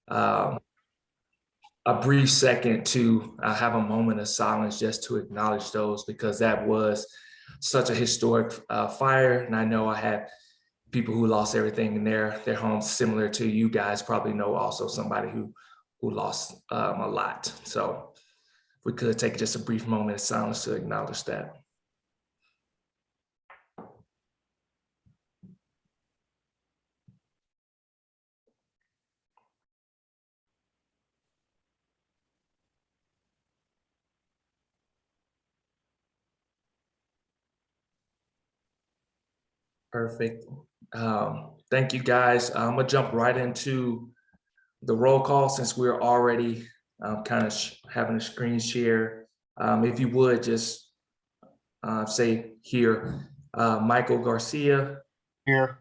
um, a brief second to have a moment of silence just to acknowledge those, because that was such a historic fire. And I know I had people who lost everything in their homes, similar to you guys probably know also somebody who lost a lot. So if we could take just a brief moment of silence to acknowledge that. Perfect. Thank you guys. I'm gonna jump right into the roll call since we're already kind of having a screen share. If you would just say here, Michael Garcia. Here.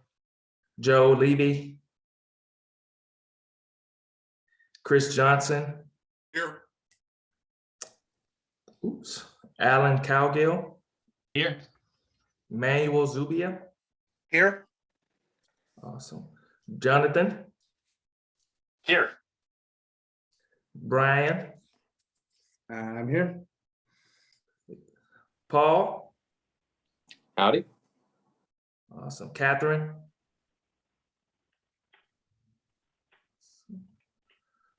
Joe Levy. Chris Johnson. Here. Oops. Alan Cowgill. Here. Manuel Zubia. Here. Awesome. Jonathan. Here. Brian. I'm here. Paul. Howdy. Awesome. Catherine.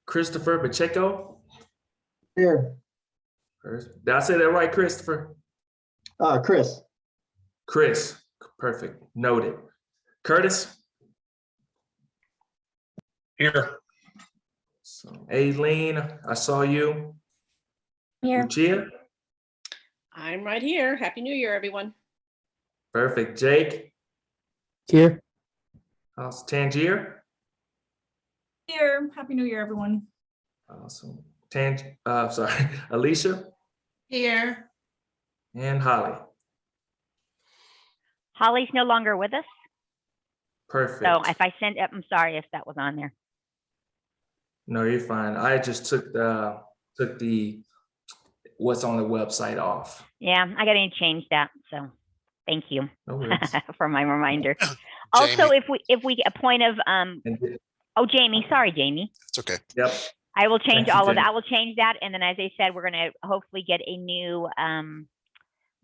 Christopher Pacheco. Here. Did I say that right, Christopher? Chris. Chris. Perfect. Noted. Curtis. Here. So, Aileen, I saw you. Here. Lucia. I'm right here. Happy New Year, everyone. Perfect. Jake. Here. Tangier. Here. Happy New Year, everyone. Awesome. Sorry. Alicia. Here. And Holly. Holly's no longer with us. Perfect. So if I send up, I'm sorry if that was on there. No, you're fine. I just took the what's on the website off. Yeah, I got to change that. So thank you No worries. for my reminder. Also, if we get a point of, oh, Jamie, sorry, Jamie. It's okay. Yep. I will change Thank you, all of Jamie. that. I will change that. And then, as I said, we're going to hopefully get a new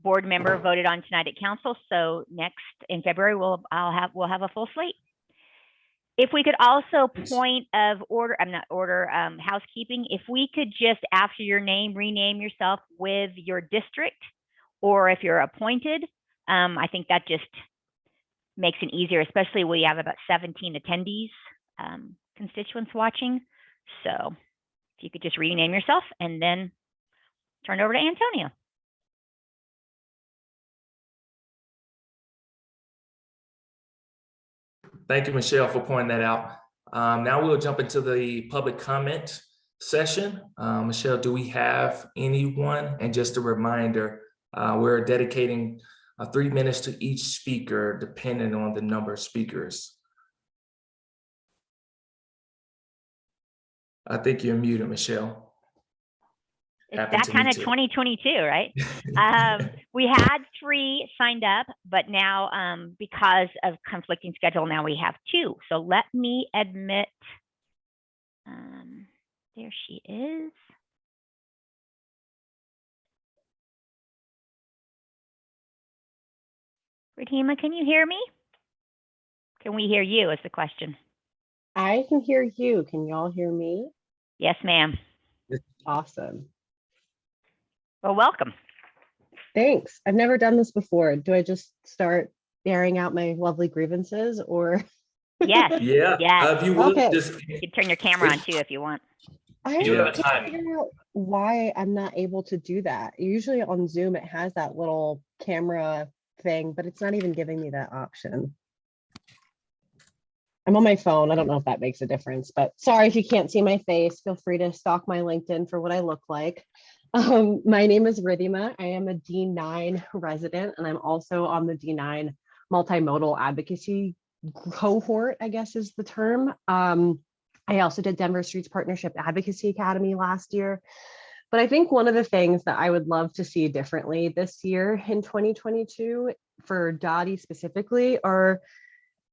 board member voted on tonight at council. So next in February, we'll have a full slate. If we could also point of order, housekeeping, if we could just, after your name, rename yourself with your district, or if you're appointed, I think that just makes it easier, especially when you have about 17 attendees, constituents watching. So if you could just rename yourself and then turn it over to Antonio. Thank you, Michelle, for pointing that out. Now we'll jump into the public comment session. Michelle, do we have anyone? And just a reminder, we're dedicating 3 minutes to each speaker, depending on the number of speakers. I think you're muted, Michelle. It's that kind of 2022, right? We had 3 signed up, but now because of conflicting schedule, now we have 2. So let me admit, there she is. Rahima, can you hear me? Can we hear you is the question. I can hear you. Can y'all hear me? Yes, ma'am. Awesome. Well, welcome. Thanks. I've never done this before. Do I just start airing out my lovely grievances or? Yes. Yeah. Yes. If you would, Okay. just You can turn your camera on too if you want. I do have a can't time. figure out why I'm not able to do that. Usually on Zoom, it has that little camera thing, but it's not even giving me that option. I'm on my phone. I don't know if that makes a difference, but sorry if you can't see my face. Feel free to stalk my LinkedIn for what I look like. My name is Ridhima. I am a D9 resident, and I'm also on the D9 multimodal advocacy cohort, I guess is the term. I also did Denver Streets Partnership Advocacy Academy last year. But I think one of the things that I would love to see differently this year in 2022 for Dottie specifically are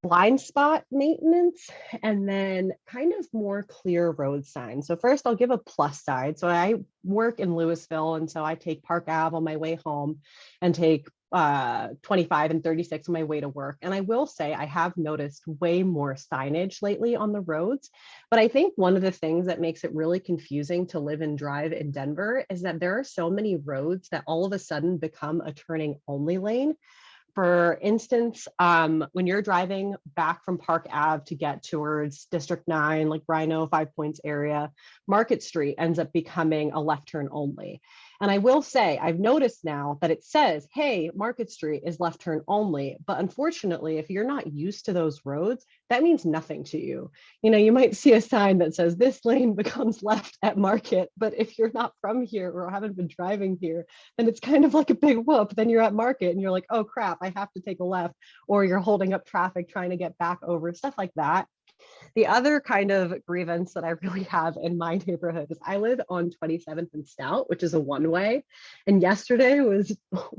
blind spot maintenance, and then kind of more clear road signs. So first I'll give a plus side. So I work in Louisville, and so I take Park Ave on my way home and take 25 and 36 on my way to work. And I will say I have noticed way more signage lately on the roads. But I think one of the things that makes it really confusing to live and drive in Denver is that there are so many roads that all of a sudden become a turning only lane. For instance, when you're driving back from Park Ave to get towards District 9, like Rhino, 5 Points area, Market Street ends up becoming a left turn only. And I will say, I've noticed now that it says, hey, Market Street is left turn only. But unfortunately, if you're not used to those roads, that means nothing to you. You know, you might see a sign that says this lane becomes left at Market. But if you're not from here or haven't been driving here, then it's kind of like a big whoop. Then you're at Market and you're like, oh crap, I have to take a left, or you're holding up traffic trying to get back over, stuff like that. The other kind of grievance that I really have in my neighborhood is I live on 27th and Stout, which is a one-way. And yesterday was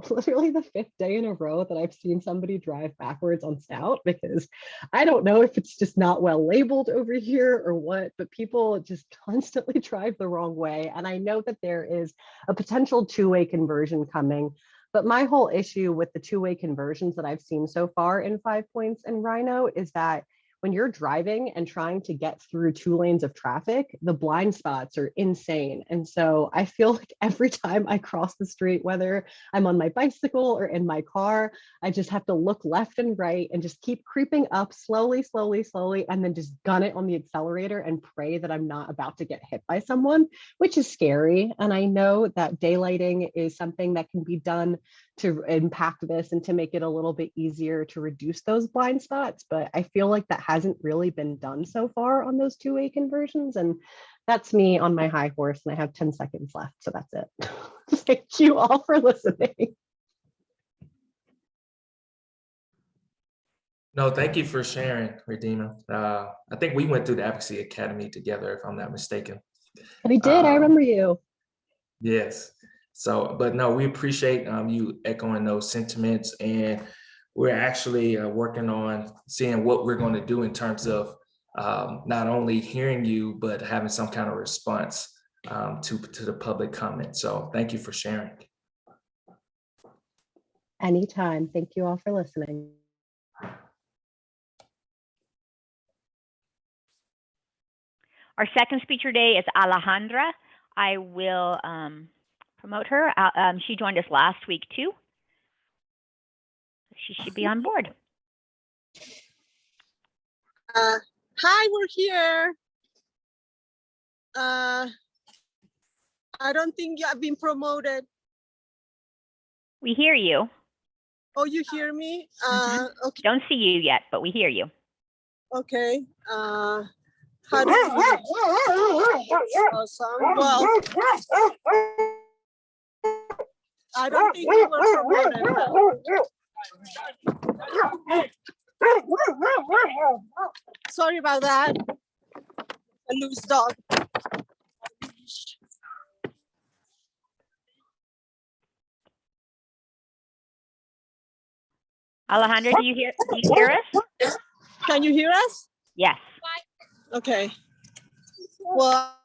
literally the 5th day in a row that I've seen somebody drive backwards on Stout, because I don't know if it's just not well labeled over here or what, but people just constantly drive the wrong way. And I know that there is a potential two-way conversion coming. But my whole issue with the two-way conversions that I've seen so far in 5 Points and Rhino is that when you're driving and trying to get through 2 lanes of traffic, the blind spots are insane. And so I feel like every time I cross the street, whether I'm on my bicycle or in my car, I just have to look left and right and just keep creeping up slowly, slowly, slowly, and then just gun it on the accelerator and pray that I'm not about to get hit by someone, which is scary. And I know that daylighting is something that can be done to impact this and to make it a little bit easier to reduce those blind spots. But I feel like that hasn't really been done so far on those two-way conversions. And that's me on my high horse, and I have 10 seconds left. So that's it. Thank you all for listening. No, thank you for sharing, Redeemer. I think we went through the Advocacy Academy together, if I'm not mistaken. We did. I remember you. Yes. So, but no, we appreciate you echoing those sentiments, and we're actually working on seeing what we're going to do in terms of not only hearing you, but having some kind of response to the public comment. So thank you for sharing. Anytime. Thank you all for listening. Our second speaker today is Alejandra. I will promote her. She joined us last week too. She should be on board. Hi, we're here. I don't think I've been promoted. We hear you. Oh, you hear me? Okay. Don't see you yet, but we hear you. Okay. How do you awesome. Well, I don't think we were promoted. Sorry about that. A loose dog. Alejandra, do you hear us? Can you hear us? Yes. Okay. Well,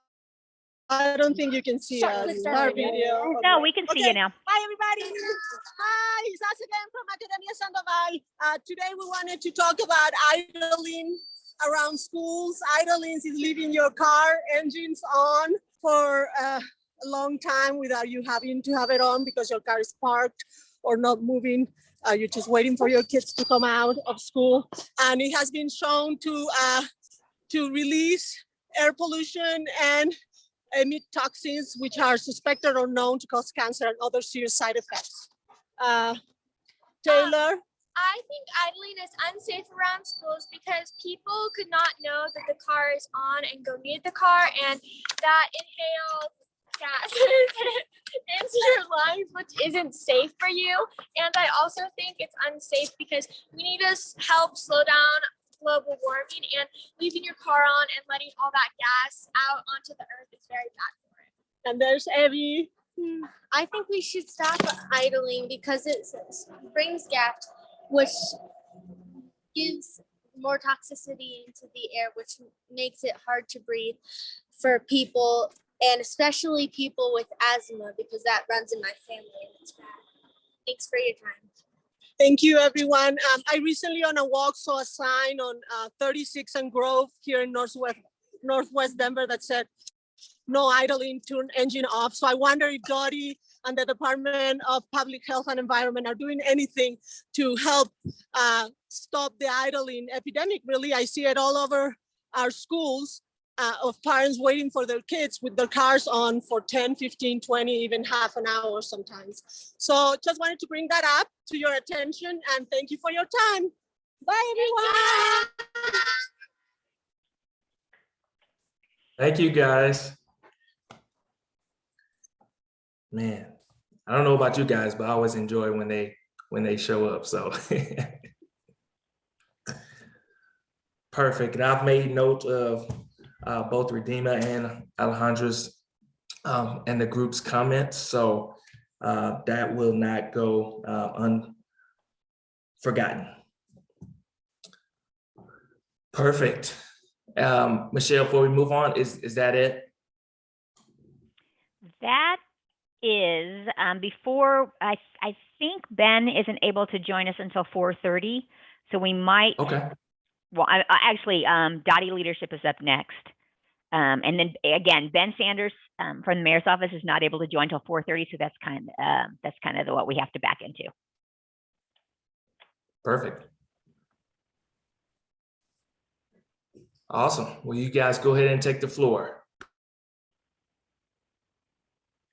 I don't think you can see our video. Okay. No, we can see you now. Hi, everybody. Hi, it's us again from Academia Sandoval. Today we wanted to talk about idling around schools. Idling is leaving your car engines on for a long time without you having to have it on because your car is parked or not moving. You're just waiting for your kids to come out of school. And it has been shown to release air pollution and emit toxins which are suspected or known to cause cancer and other serious side effects. Taylor? I think idling is unsafe around schools because people could not know that the car is on and go near the car, and that inhaled gases into your lungs, which isn't safe for you. And I also think it's unsafe because we need to help slow down global warming, and leaving your car on and letting all that gas out onto the earth is very bad for it. And there's Evie. I think we should stop idling because it brings gas, which gives more toxicity into the air, which makes it hard to breathe for people, and especially people with asthma, because that runs in my family and it's bad. Thanks for your time. Thank you, everyone. I recently on a walk saw a sign on 36 and Grove here in Northwest Denver that said, "No idling, turn engine off." So I wonder if Dottie and the Department of Public Health and Environment are doing anything to help stop the idling epidemic. Really, I see it all over our schools of parents waiting for their kids with their cars on for 10, 15, 20, even half an hour sometimes. So just wanted to bring that up to your attention, and thank you for your time. Bye, everyone. Thank you, guys. Man, I don't know about you guys, but I always enjoy when they show up. So perfect. And I've made note of both Redeema and Alejandra's and the group's comments. So that will not go unforgotten. Perfect. Michelle, before we move on, is that it? That is before I think Ben isn't able to join us until 4:30, so we might. Okay. Well, actually, Dottie leadership is up next, and then again, Ben Sanders from the mayor's office is not able to join till 4:30, so that's kind of what we have to back into. Perfect. Awesome. Well, you guys go ahead and take the floor.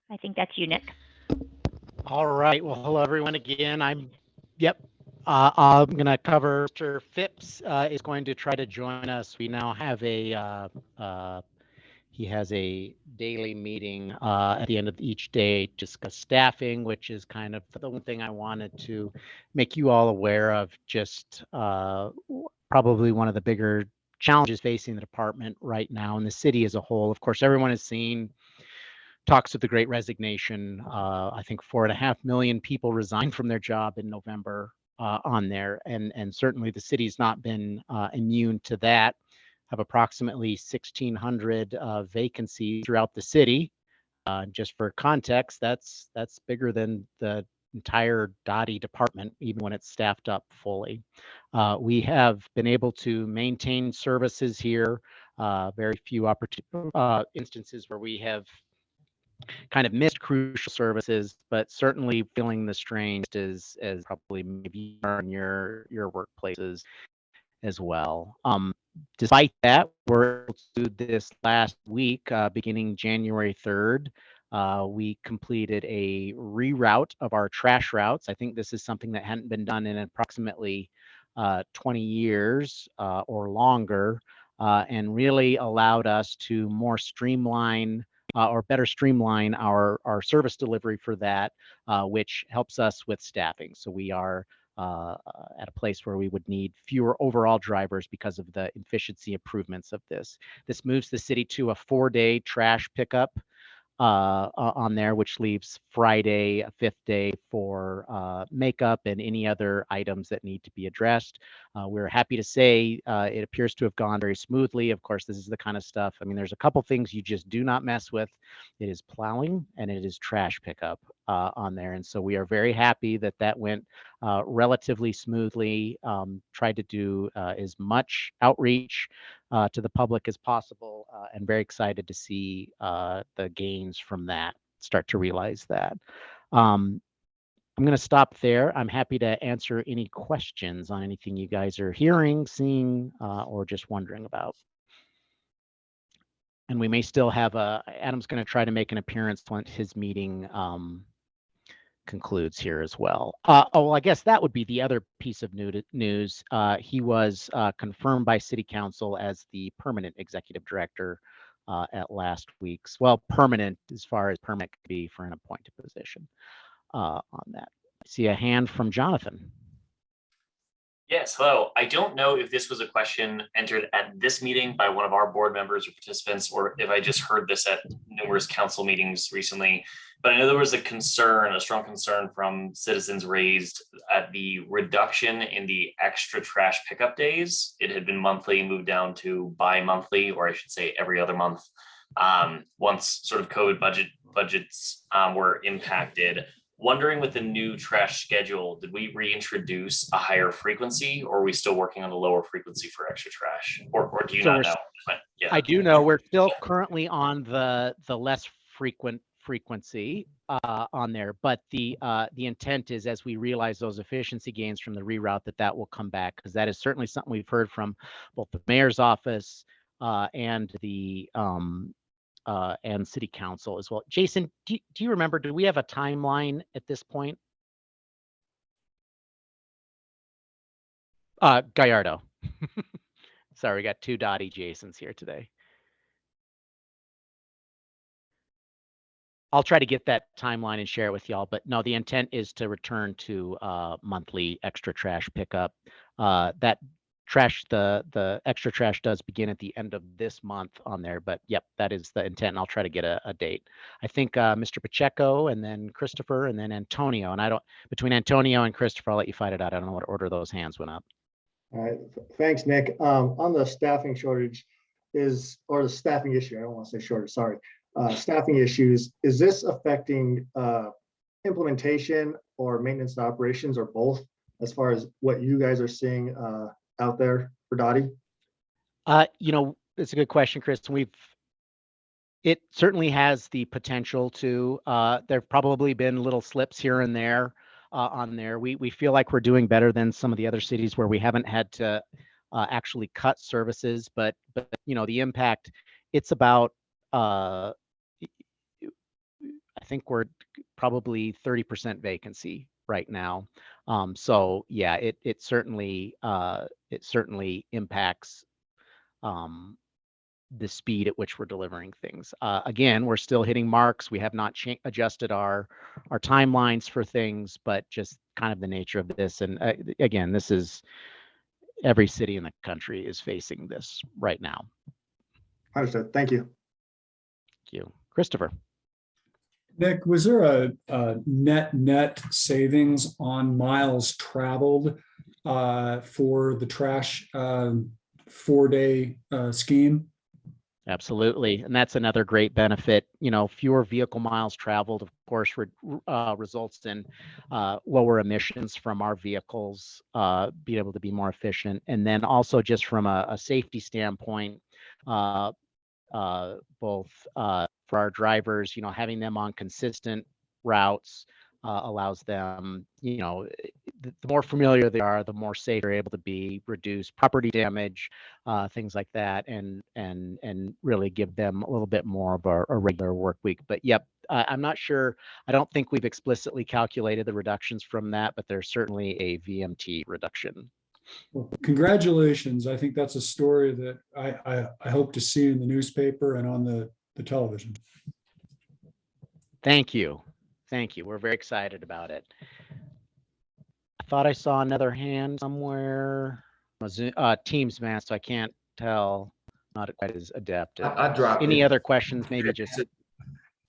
I think that's you, Nick. All right. Well, hello, everyone. Again, I'm going to cover Mr. Phipps is going to try to join us. We now have he has a daily meeting at the end of each day to discuss staffing, which is kind of the one thing I wanted to make you all aware of, just probably one of the bigger challenges facing the department right now and the city as a whole. Of course, everyone has seen talks of the Great Resignation. I think 4.5 million people resigned from their job in November on there, and certainly the city's not been immune to that. Have approximately 1,600 vacancies throughout the city. Just for context, that's bigger than the entire Dottie department, even when it's staffed up fully. We have been able to maintain services here. Very few instances where we have kind of missed crucial services, but certainly feeling the strain as probably maybe in your workplaces as well. Despite that, we're able to do this last week, beginning January 3rd. We completed a reroute of our trash routes. I think this is something that hadn't been done in approximately 20 years or longer, and really allowed us to more streamline or better streamline our service delivery for that, which helps us with staffing. So we are at a place where we would need fewer overall drivers because of the efficiency improvements of this. This moves the city to a 4-day trash pickup on there, which leaves Friday, a 5th day for makeup and any other items that need to be addressed. We're happy to say it appears to have gone very smoothly. Of course, this is the kind of stuff, I mean, there's a couple things you just do not mess with. It is plowing and it is trash pickup on there. And so we are very happy that that went relatively smoothly. Tried to do as much outreach to the public as possible, and very excited to see the gains from that, start to realize that. I'm going to stop there. I'm happy to answer any questions on anything you guys are hearing, seeing, or just wondering about. And we may still have Adam's going to try to make an appearance once his meeting concludes here as well. Well, I guess that would be the other piece of news. He was confirmed by City Council as the permanent executive director at last week's, well, permanent as far as permanent could be for an appointed position on that. I see a hand from Jonathan. Yes, hello. I don't know if this was a question entered at this meeting by one of our board members or participants, or if I just heard this at numerous council meetings recently, but I know there was a strong concern from citizens raised at the reduction in the extra trash pickup days. It had been monthly, moved down to bi-monthly, or I should say every other month. Once sort of COVID budgets were impacted. Wondering with the new trash schedule, did we reintroduce a higher frequency, or are we still working on a lower frequency for extra trash? Or do you So not know? Yeah. I do know we're still currently on the less frequent frequency on there, but the intent is, as we realize those efficiency gains from the reroute, that will come back, because that is certainly something we've heard from both the mayor's office and the and city council as well. Jason, do you remember, do we have a timeline at this point? Gallardo. Sorry, we got two Dottie Jasons here today. I'll try to get that timeline and share it with y'all, but no, the intent is to return to monthly extra trash pickup. That trash, the extra trash does begin at the end of this month on there, but yep, that is the intent, and I'll try to get a date. I think Mr. Pacheco, and then Christopher, and then Antonio, and between Antonio and Christopher, I'll let you fight it out. I don't know what order those hands went up. All right, thanks, Nick. On the staffing shortage or the staffing issue, I don't want to say shortage, sorry. Staffing issues, is this affecting implementation or maintenance and operations, or both, as far as what you guys are seeing out there for Dottie? It's a good question, Chris. It certainly has the potential to. There've probably been little slips here and there on there. We feel like we're doing better than some of the other cities where we haven't had to actually cut services, but the impact, it's about I think we're probably 30% vacancy right now. So yeah, it certainly impacts the speed at which we're delivering things. Again, we're still hitting marks. We have not adjusted our timelines for things, but just kind of the nature of this. And again, this is every city in the country is facing this right now. Understood. Thank you. Thank you. Christopher. Nick, was there a net savings on miles traveled for the trash 4-day scheme? Absolutely. And that's another great benefit. Fewer vehicle miles traveled, of course, results in lower emissions from our vehicles, being able to be more efficient. And then also just from a safety standpoint, both for our drivers, having them on consistent routes allows them, the more familiar they are, the more safe they're able to be, reduce property damage, things like that, and really give them a little bit more of a regular work week. But yep, I'm not sure. I don't think we've explicitly calculated the reductions from that, but there's certainly a VMT reduction. Well, congratulations. I think that's a story that I hope to see in the newspaper and on the television. Thank you. Thank you. We're very excited about it. I thought I saw another hand somewhere. Teams, man, so I can't tell. Not quite as adept. I dropped Any it. other questions? Maybe just.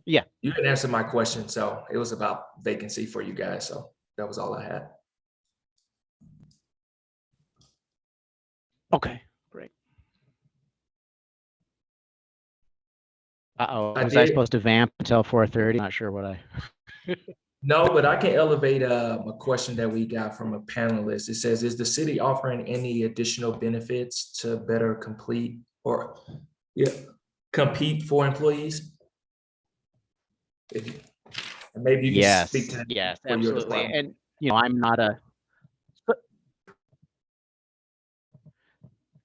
Yeah. You didn't answer my question, so it was about vacancy for you guys. So that was all I had. Okay, great. Was I I supposed to vamp until 4:30? Not sure what I. No, but I can elevate a question that we got from a panelist. It says, is the city offering any additional benefits to better compete for employees? Maybe you can speak to that. Yes, for your absolutely. department. And I'm not a.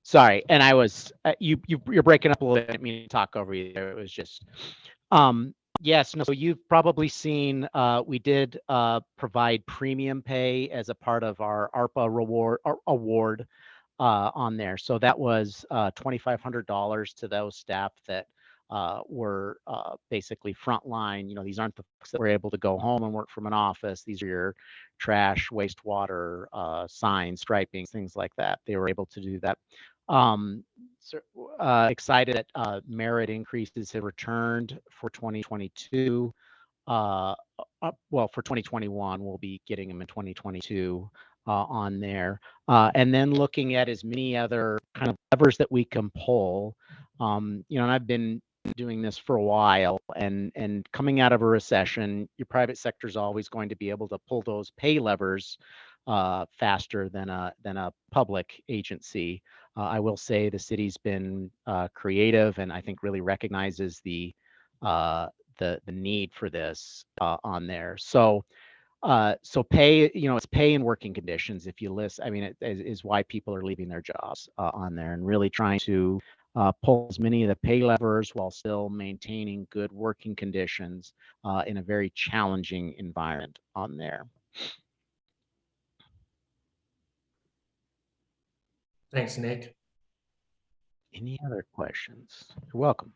Sorry, and I was you're breaking up a little bit. I didn't mean to talk over you there. It was just yes, no. So you've probably seen we did provide premium pay as a part of our ARPA award on there. So that was $2,500 to those staff that were basically frontline. These aren't the folks that were able to go home and work from an office. These are your trash, wastewater, signs, striping, things like that. They were able to do that. Excited that merit increases have returned for 2022. Well, for 2021, we'll be getting them in 2022 on there. And then looking at as many other kind of levers that we can pull. And I've been doing this for a while, and coming out of a recession, your private sector is always going to be able to pull those pay levers faster than a public agency. I will say the city's been creative, and I think really recognizes the need for this on there. So pay, it's pay and working conditions. If you list, I mean, it is why people are leaving their jobs on there, and really trying to pull as many of the pay levers while still maintaining good working conditions in a very challenging environment on there. Thanks, Nick. Any other questions? You're welcome.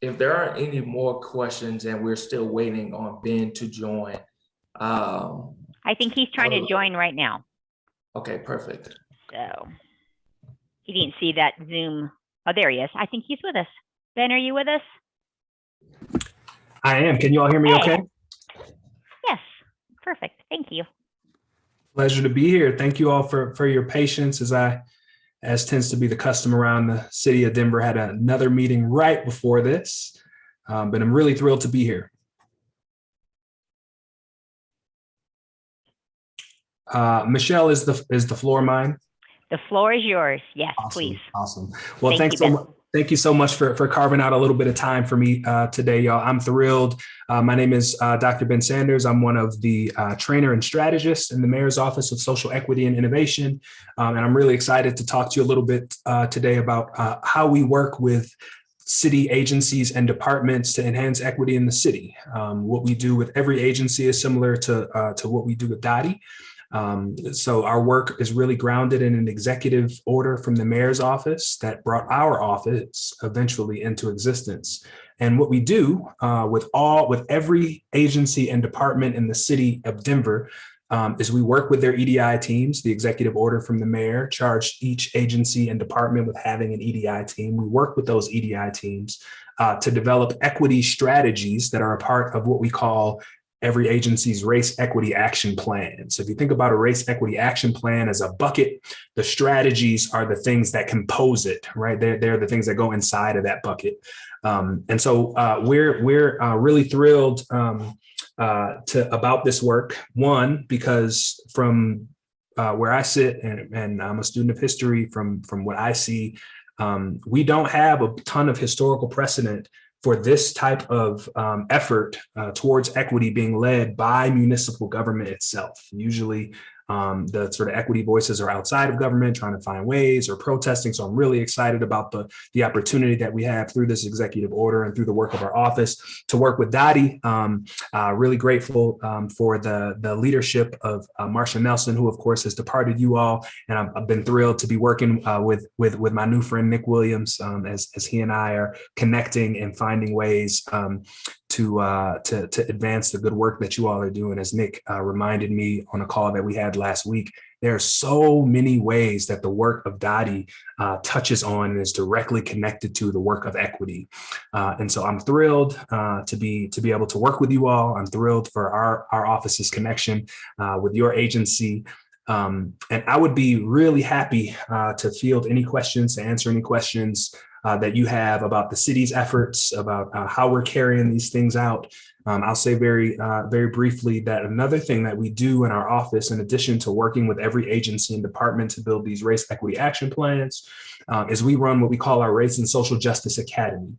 If there aren't any more questions and we're still waiting on Ben to join. I think he's trying to join right now. Okay, perfect. So he didn't see that Zoom. Oh, there he is. I think he's with us. Ben, are you with us? I am. Can you all hear me okay? Yes. Perfect. Thank you. Pleasure to be here. Thank you all for your patience as tends to be the custom around the city of Denver, had another meeting right before this, but I'm really thrilled to be here. Michelle, is the floor mine? The floor is yours. Yes, Awesome, please. Awesome. Well, thank you so much for carving out a little bit of time for me today, y'all. I'm thrilled. My name is Dr. Ben Sanders. I'm one of the trainer and strategists in the Mayor's Office of Social Equity and Innovation. And I'm really excited to talk to you a little bit today about how we work with city agencies and departments to enhance equity in the city. What we do with every agency is similar to what we do with Dottie. So our work is really grounded in an executive order from the mayor's office that brought our office eventually into existence. And what we do with every agency and department in the city of Denver is we work with their EDI teams. The executive order from the mayor charged each agency and department with having an EDI team. We work with those EDI teams to develop equity strategies that are a part of what we call every agency's race equity action plan. So if you think about a race equity action plan as a bucket, the strategies are the things that compose it, right? They're the things that go inside of that bucket. And so we're really thrilled about this work. One, because from where I sit, and I'm a student of history, from what I see, we don't have a ton of historical precedent for this type of effort towards equity being led by municipal government itself. Usually the sort of equity voices are outside of government trying to find ways or protesting. So I'm really excited about the opportunity that we have through this executive order and through the work of our office to work with Dottie. Really grateful for the leadership of Marsha Nelson, who of course has departed you all. And I've been thrilled to be working with my new friend, Nick Williams, as he and I are connecting and finding ways to advance the good work that you all are doing. As Nick reminded me on a call that we had last week, there are so many ways that the work of Dottie touches on and is directly connected to the work of equity. And so I'm thrilled to be able to work with you all. I'm thrilled for our office's connection with your agency. And I would be really happy to field any questions, to answer any questions that you have about the city's efforts, about how we're carrying these things out. I'll say very briefly that another thing that we do in our office, in addition to working with every agency and department to build these race equity action plans, is we run what we call our Race and Social Justice Academy.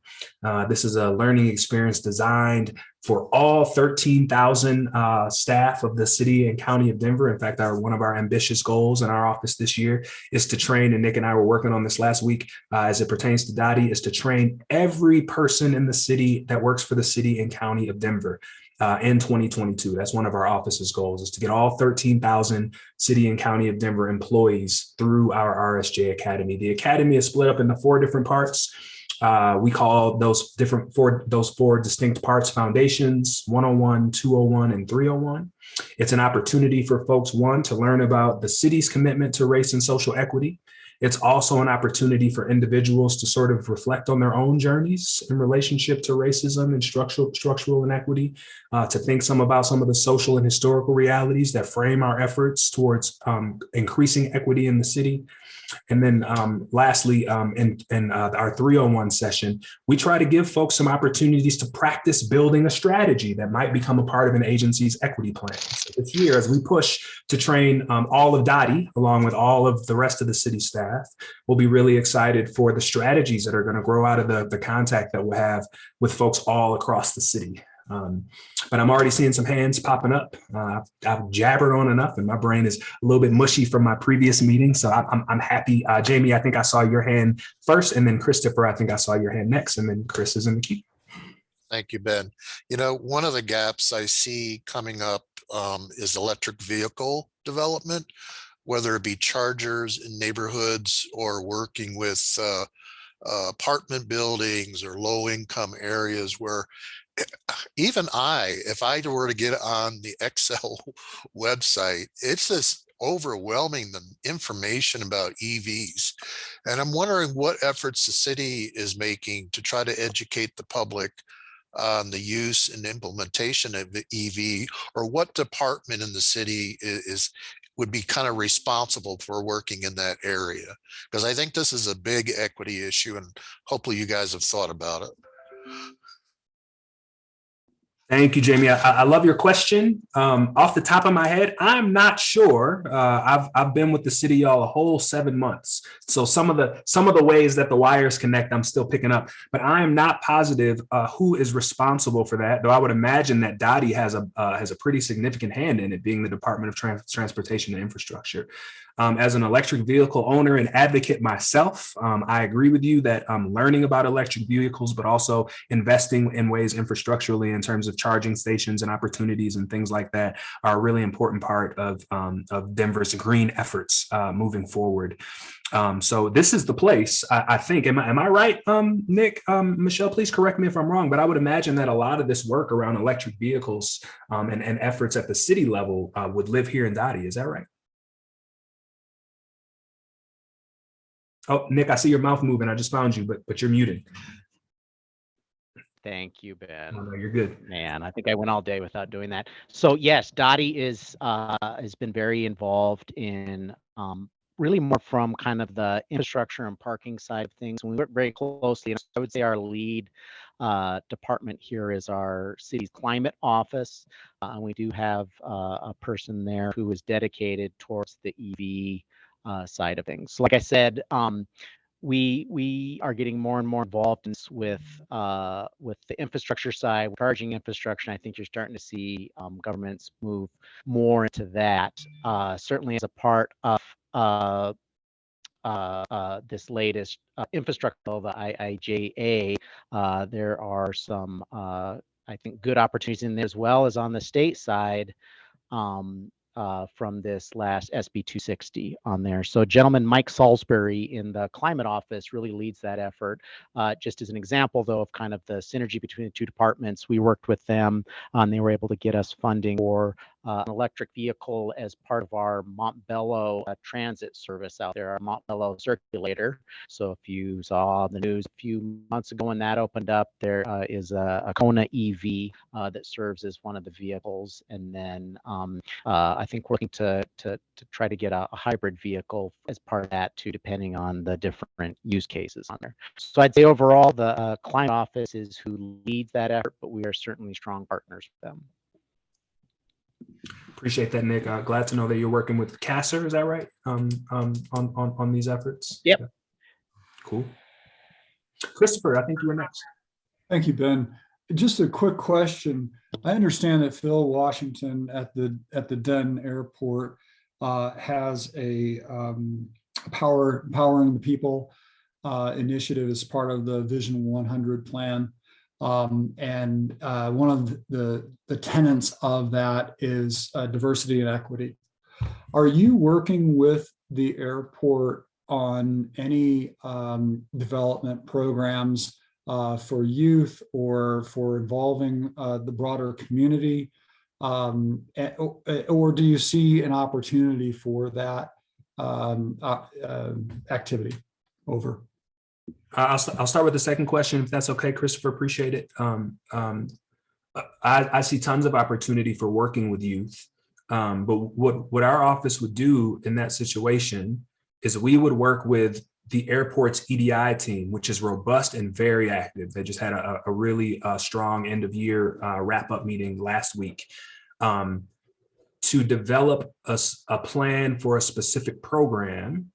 This is a learning experience designed for all 13,000 staff of the city and county of Denver. In fact, one of our ambitious goals in our office this year is to train, and Nick and I were working on this last week as it pertains to Dottie, is to train every person in the city that works for the city and county of Denver. in 2022. That's one of our office's goals, is to get all 13,000 city and county of Denver employees through our RSJ Academy. The Academy is split up into 4 different parts. We call those four distinct parts foundations: 101, 201, and 301. It's an opportunity for folks, one, to learn about the city's commitment to race and social equity. It's also an opportunity for individuals to sort of reflect on their own journeys in relationship to racism and structural inequity, to think about some of the social and historical realities that frame our efforts towards increasing equity in the city. And then lastly, in our 301 session, we try to give folks some opportunities to practice building a strategy that might become a part of an agency's equity plan. So this year, as we push to train all of Dottie, along with all of the rest of the city staff, we'll be really excited for the strategies that are going to grow out of the contact that we'll have with folks all across the city. But I'm already seeing some hands popping up. I've jabbered on enough, and my brain is a little bit mushy from my previous meeting. So I'm happy. Jamie, I think I saw your hand first, and then Christopher, I think I saw your hand next, and then Chris is in the queue. Thank you, Ben. You know, one of the gaps I see coming up is electric vehicle development, whether it be chargers in neighborhoods or working with apartment buildings or low-income areas where even if I were to get on the Excel website, it's just overwhelming, the information about EVs. And I'm wondering what efforts the city is making to try to educate the public on the use and implementation of the EV, or what department in the city would be kind of responsible for working in that area. Because I think this is a big equity issue, and hopefully you guys have thought about it. Thank you, Jamie. I love your question. Off the top of my head, I'm not sure. I've been with the city, y'all, a whole 7 months. So some of the ways that the wires connect, I'm still picking up, but I am not positive who is responsible for that. Though I would imagine that Dottie has a pretty significant hand in it, being the Department of Transportation and Infrastructure. As an electric vehicle owner and advocate myself, I agree with you that learning about electric vehicles, but also investing in ways infrastructurally in terms of charging stations and opportunities and things like that are a really important part of Denver's green efforts moving forward. So this is the place, I think. Am I right, Nick? Michelle, please correct me if I'm wrong, but I would imagine that a lot of this work around electric vehicles and efforts at the city level would live here in Dottie. Is that right? Oh, Nick, I see your mouth moving. I just found you, but you're muted. Thank you, Ben. Oh, no, you're good. Man, I think I went all day without doing that. So yes, Dottie has been very involved in really more from kind of the infrastructure and parking side of things. We work very closely, and I would say our lead department here is our city's climate office. And we do have a person there who is dedicated towards the EV side of things. So like I said, we are getting more and more involved with the infrastructure side, charging infrastructure. And I think you're starting to see governments move more into that. Certainly as a part of this latest infrastructure bill, the IIJA, there are some I think good opportunities in there, as well as on the state side. From this last SB 260 on there. So gentleman Mike Salisbury in the climate office really leads that effort. Just as an example, though, of kind of the synergy between the two departments, we worked with them and they were able to get us funding for an electric vehicle as part of our Montbello transit service out there, our Montbello circulator. So if you saw the news a few months ago when that opened up, there is a Kona EV that serves as one of the vehicles. And then I think working to try to get a hybrid vehicle as part of that too, depending on the different use cases on there. So I'd say overall, the climate office is who leads that effort, but we are certainly strong partners with them. Appreciate that, Nick. Glad to know that you're working with CASR. Is that right? On these efforts. Yep. Yeah. Cool. Christopher, I think you were next. Thank you, Ben. Just a quick question. I understand that Phil Washington at the Denton Airport has a Powering the People initiative as part of the Vision 100 plan. And one of the tenets of that is diversity and equity. Are you working with the airport on any development programs for youth or for involving the broader community? Or do you see an opportunity for that activity? Over. I'll start with the second question, if that's okay, Christopher. Appreciate it. I see tons of opportunity for working with youth. But what our office would do in that situation is we would work with the airport's EDI team, which is robust and very active. They just had a really strong end of year wrap-up meeting last week to develop a plan for a specific program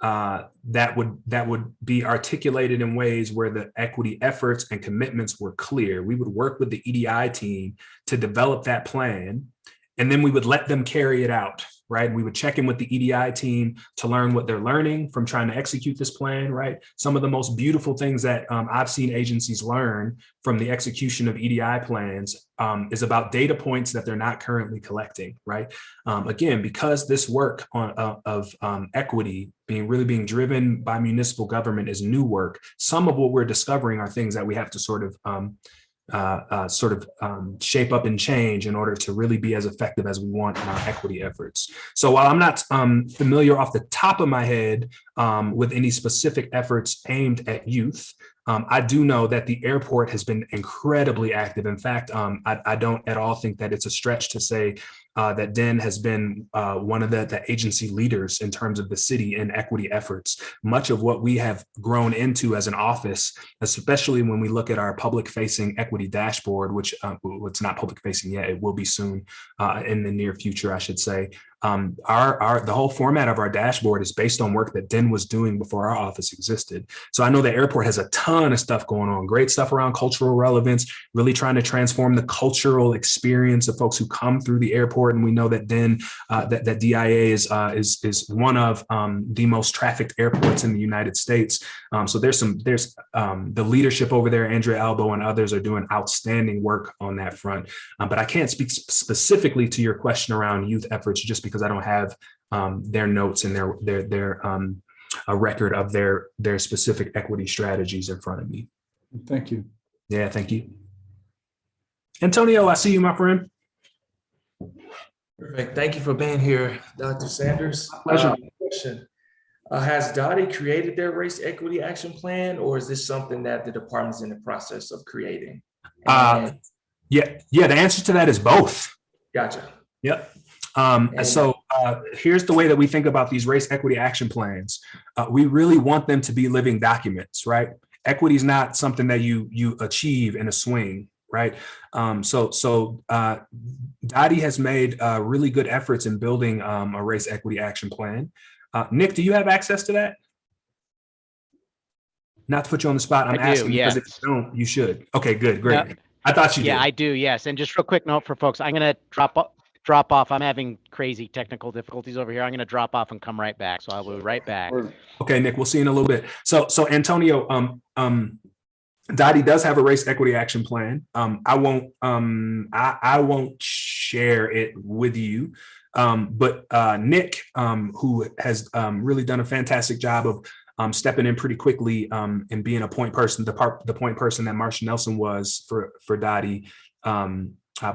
that would be articulated in ways where the equity efforts and commitments were clear. We would work with the EDI team to develop that plan, and then we would let them carry it out, right? We would check in with the EDI team to learn what they're learning from trying to execute this plan, right? Some of the most beautiful things that I've seen agencies learn from the execution of EDI plans is about data points that they're not currently collecting, right? Again, because this work of equity really being driven by municipal government is new work, some of what we're discovering are things that we have to sort of shape up and change in order to really be as effective as we want in our equity efforts. So while I'm not familiar off the top of my head with any specific efforts aimed at youth, I do know that the airport has been incredibly active. In fact, I don't at all think that it's a stretch to say that DEN has been one of the agency leaders in terms of the city in equity efforts. Much of what we have grown into as an office, especially when we look at our public-facing equity dashboard, which it's not public-facing yet, it will be soon in the near future, I should say. The whole format of our dashboard is based on work that DEN was doing before our office existed. So I know the airport has a ton of stuff going on, great stuff around cultural relevance, really trying to transform the cultural experience of folks who come through the airport. And we know that DEN, that DIA is one of the most trafficked airports in the United States. So there's the leadership over there, Andrea Albo and others are doing outstanding work on that front. But I can't speak specifically to your question around youth efforts just because I don't have their notes and their a record of their specific equity strategies in front of me. Thank you. Yeah, thank you. Antonio, I see you, my friend. Perfect. Thank you for being here, Dr. Sanders. Pleasure. Question. Has Dottie created their race equity action plan, or is this something that the department's in the process of creating? Yeah, the answer to that is both. Gotcha. Yep. So here's the way that we think about these race equity action plans. We really want them to be living documents, right? Equity is not something that you achieve in a swing, right? So Dottie has made really good efforts in building a race equity action plan. Nick, do you have access to that? Not to put you on the spot, I'm asking because if you don't, you should. Okay, good, great. I thought you did. Yeah, I do, yes. And just real quick note for folks, I'm going to drop off. I'm having crazy technical difficulties over here. I'm going to drop off and come right back. So I'll be right back. Okay, Nick, we'll see you in a little bit. So Antonio, Dottie does have a race equity action plan. I won't share it with you. But Nick, who has really done a fantastic job of stepping in pretty quickly and being a point person, the point person that Marsha Nelson was for Dottie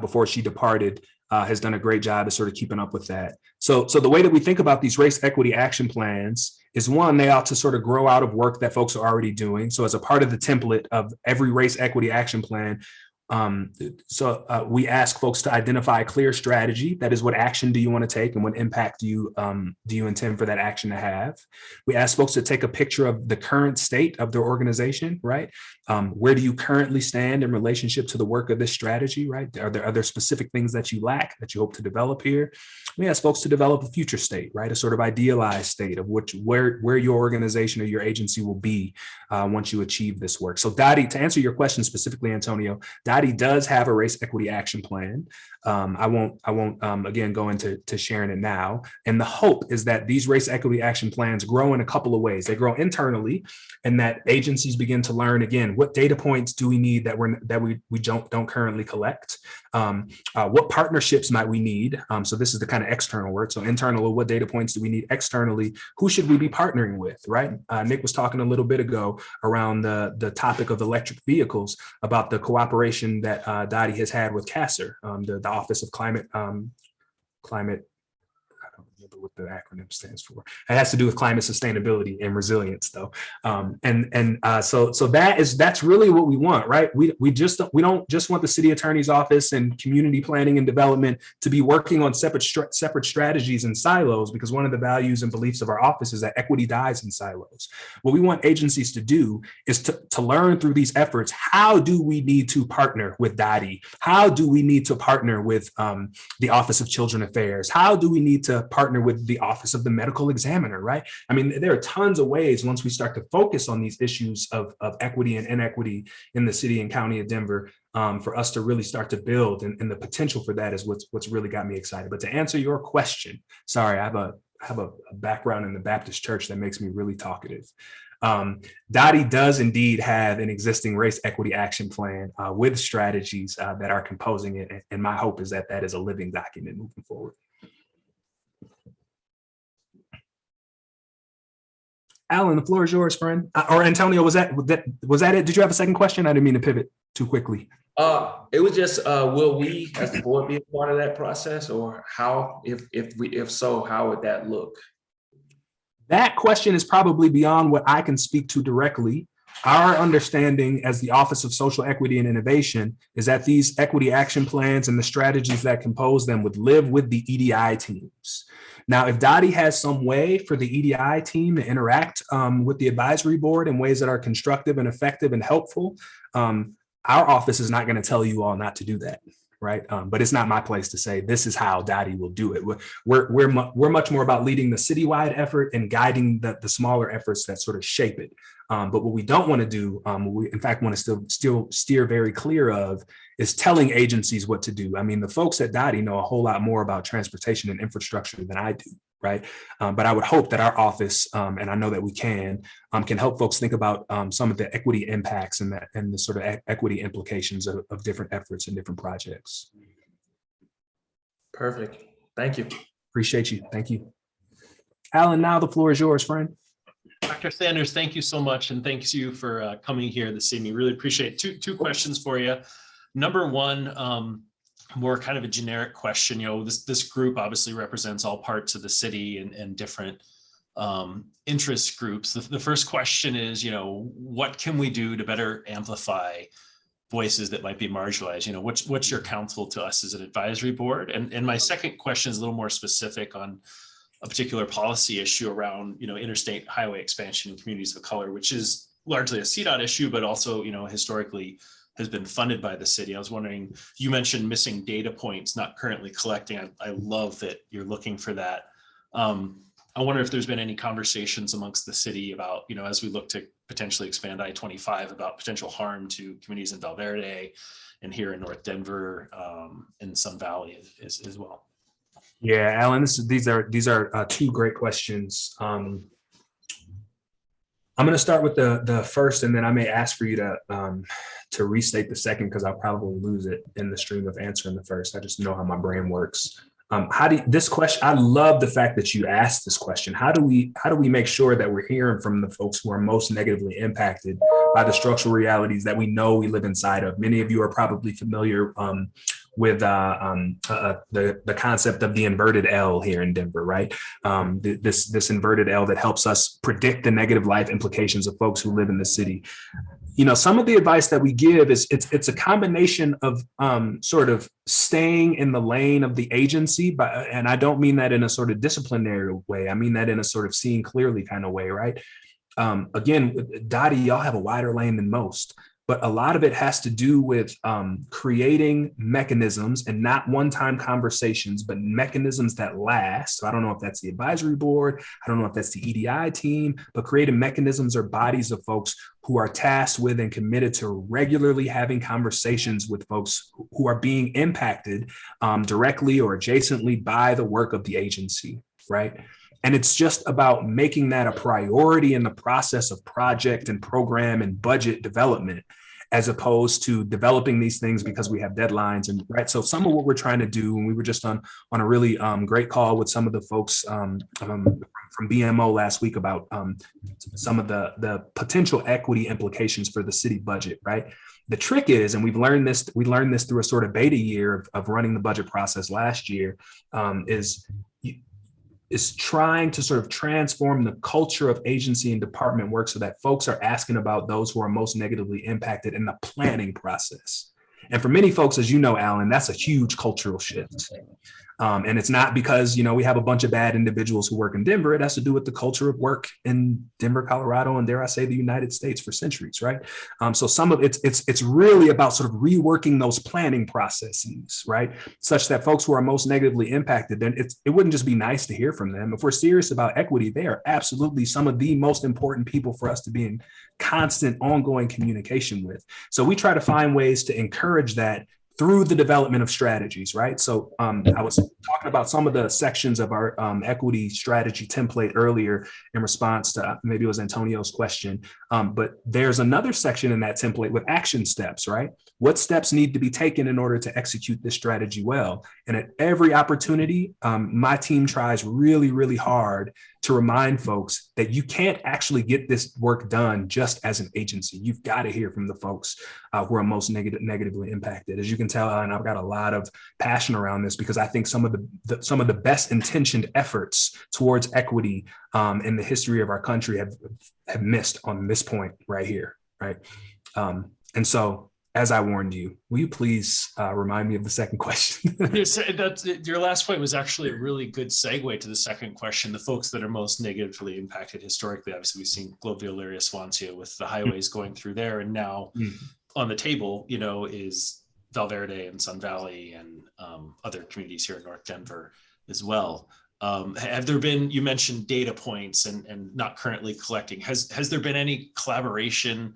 before she departed, has done a great job of sort of keeping up with that. So the way that we think about these race equity action plans is, one, they ought to sort of grow out of work that folks are already doing. So as a part of the template of every race equity action plan, we ask folks to identify a clear strategy. That is, what action do you want to take and what impact do you intend for that action to have? We ask folks to take a picture of the current state of their organization, right? Where do you currently stand in relationship to the work of this strategy, right? Are there specific things that you lack that you hope to develop here? We ask folks to develop a future state, right? A sort of idealized state of where your organization or your agency will be once you achieve this work. So Dottie, to answer your question specifically, Antonio, Dottie Dottie does have a race equity action plan. I won't again go into sharing it now. And the hope is that these race equity action plans grow in a couple of ways. They grow internally, and that agencies begin to learn, again, what data points do we need that we don't currently collect? What partnerships might we need? So this is the kind of external work. So internal, what data points do we need? Externally, who should we be partnering with, right? Nick was talking a little bit ago around the topic of electric vehicles, about the cooperation that Dottie has had with CASR, the Office of Climate, I don't remember what the acronym stands for. It has to do with climate sustainability and resilience, though. So that's really what we want, right? We don't just want the city attorney's office and community planning and development to be working on separate strategies and silos, because one of the values and beliefs of our office is that equity dies in silos. What we want agencies to do is to learn through these efforts, how do we need to partner with Dottie? How do we need to partner with the Office of Children Affairs? How do we need to partner with the Office of the Medical Examiner, right? I mean, there are tons of ways once we start to focus on these issues of equity and inequity in the city and county of Denver, for us to really start to build, and the potential for that is what's really got me excited. But to answer your question, sorry, I have a background in the Baptist church that makes me really talkative. Dottie does indeed have an existing race equity action plan with strategies that are composing it. And my hope is that that is a living document moving forward. Alan, the floor is yours, friend. Or Antonio, was that it? Did you have a second question? I didn't mean to pivot too quickly. It was just, will we as the board be a part of that process, or how, if so, how would that look? That question is probably beyond what I can speak to directly. Our understanding as the Office of Social Equity and Innovation is that these equity action plans and the strategies that compose them would live with the EDI teams. Now, if Dottie has some way for the EDI team to interact with the advisory board in ways that are constructive and effective and helpful, our office is not going to tell you all not to do that, right? But it's not my place to say this is how Dottie will do it. We're much more about leading the citywide effort and guiding the smaller efforts that sort of shape it. But what we don't want to do, we in fact want to still steer very clear of, is telling agencies what to do. I mean, the folks at Dottie know a whole lot more about transportation and infrastructure than I do, right? But I would hope that our office, and I know that we can help folks think about some of the equity impacts and the sort of equity implications of different efforts and different projects. Perfect. Thank you. Appreciate you. Thank you. Alan, now the floor is yours, friend. Dr. Sanders, thank you so much. And thanks you for coming here this evening. Really appreciate it. Two questions for you. Number one, more kind of a generic question. You know, this group obviously represents all parts of the city and different interest groups. The first question is, you know, what can we do to better amplify voices that might be marginalized? You know, what's your counsel to us as an advisory board? And my second question is a little more specific on a particular policy issue around, you know, interstate highway expansion in communities of color, which is largely a CDOT issue, but also, you know, historically has been funded by the city. I was wondering, you mentioned missing data points, not currently collecting. I love that you're looking for that. I wonder if there's been any conversations amongst the city about, you know, as we look to potentially expand I-25, about potential harm to communities in Valverde and here in North Denver, and Sun Valley as well. Yeah, Alan, these are two great questions. I'm going to start with the first, and then I may ask for you to restate the second, because I'll probably lose it in the stream of answering the first. I just know how my brain works. This question, I love the fact that you asked this question. How do we make sure that we're hearing from the folks who are most negatively impacted by the structural realities that we know we live inside of? Many of you are probably familiar with the concept of the inverted L here in Denver, right? This inverted L that helps us predict the negative life implications of folks who live in the city. You know, some of the advice that we give is it's a combination of sort of staying in the lane of the agency, and I don't mean that in a sort of disciplinary way. I mean that in a sort of seeing clearly kind of way, right? Again, Dottie, y'all have a wider lane than most. but a lot of it has to do with creating mechanisms, and not one-time conversations, but mechanisms that last. So I don't know if that's the advisory board, I don't know if that's the EDI team, but creating mechanisms or bodies of folks who are tasked with and committed to regularly having conversations with folks who are being impacted directly or adjacently by the work of the agency, right? And it's just about making that a priority in the process of project and program and budget development, as opposed to developing these things because we have deadlines. And right. So some of what we're trying to do, and we were just on a really great call with some of the folks from BMO last week about some of the potential equity implications for the city budget, right? The trick is, and we learned this through a sort of beta year of running the budget process last year, is trying to sort of transform the culture of agency and department work so that folks are asking about those who are most negatively impacted in the planning process. And for many folks, as you know, Alan, that's a huge cultural shift. And it's not because, we have a bunch of bad individuals who work in Denver. It has to do with the culture of work in Denver, Colorado, and dare I say the United States for centuries, right? So some of it's really about sort of reworking those planning processes, right? Such that folks who are most negatively impacted, then it wouldn't just be nice to hear from them. If we're serious about equity, they are absolutely some of the most important people for us to be in constant, ongoing communication with. So we try to find ways to encourage that through the development of strategies, right? So I was talking about some of the sections of our equity strategy template earlier in response to maybe it was Antonio's question, but there's another section in that template with action steps, right? What steps need to be taken in order to execute this strategy well? And at every opportunity, my team tries really, really hard to remind folks that you can't actually get this work done just as an agency. You've got to hear from the folks who are most negatively impacted. As you can tell, and I've got a lot of passion around this because I think some of the best intentioned efforts towards equity in the history of our country have missed on this point right here, right? And so, as I warned you, will you please remind me of the second question? Yes, your last point was actually a really good segue to the second question. The folks that are most negatively impacted historically, obviously we've seen Globeville area, Swansea with the highways going through there. And now on the table, is Valverde and Sun Valley and other communities here in North Denver as well. Have there been, you mentioned data points and not currently collecting, has there been any collaboration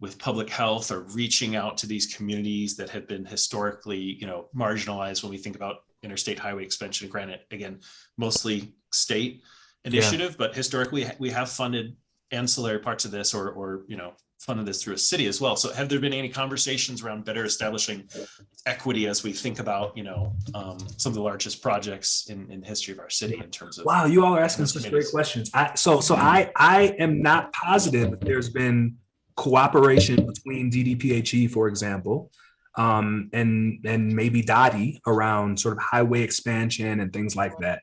with public health or reaching out to these communities that have been historically, marginalized when we think about interstate highway expansion? Granted, again, mostly state initiative, but historically we have funded ancillary parts of this or funded this through a city as well. So have there been any conversations around better establishing equity as we think about, some of the largest projects in history of our city in terms of— Wow, you all are asking such great questions. I am not positive that there's been cooperation between DDPHE, for example, and maybe Dottie around sort of highway expansion and things like that.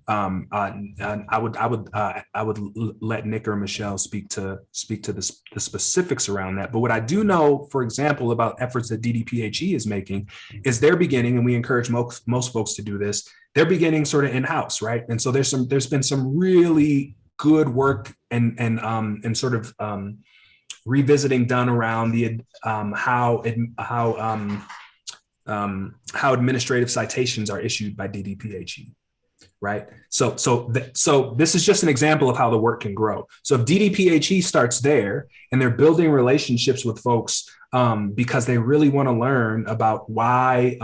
I would let Nick or Michelle speak to the specifics around that. But what I do know, for example, about efforts that DDPHE is making is they're beginning, and we encourage most folks to do this, they're beginning sort of in-house, right? And so there's been some really good work and sort of revisiting done around the how administrative citations are issued by DDPHE, right? So this is just an example of how the work can grow. So if DDPHE starts there and they're building relationships with folks because they really want to learn about why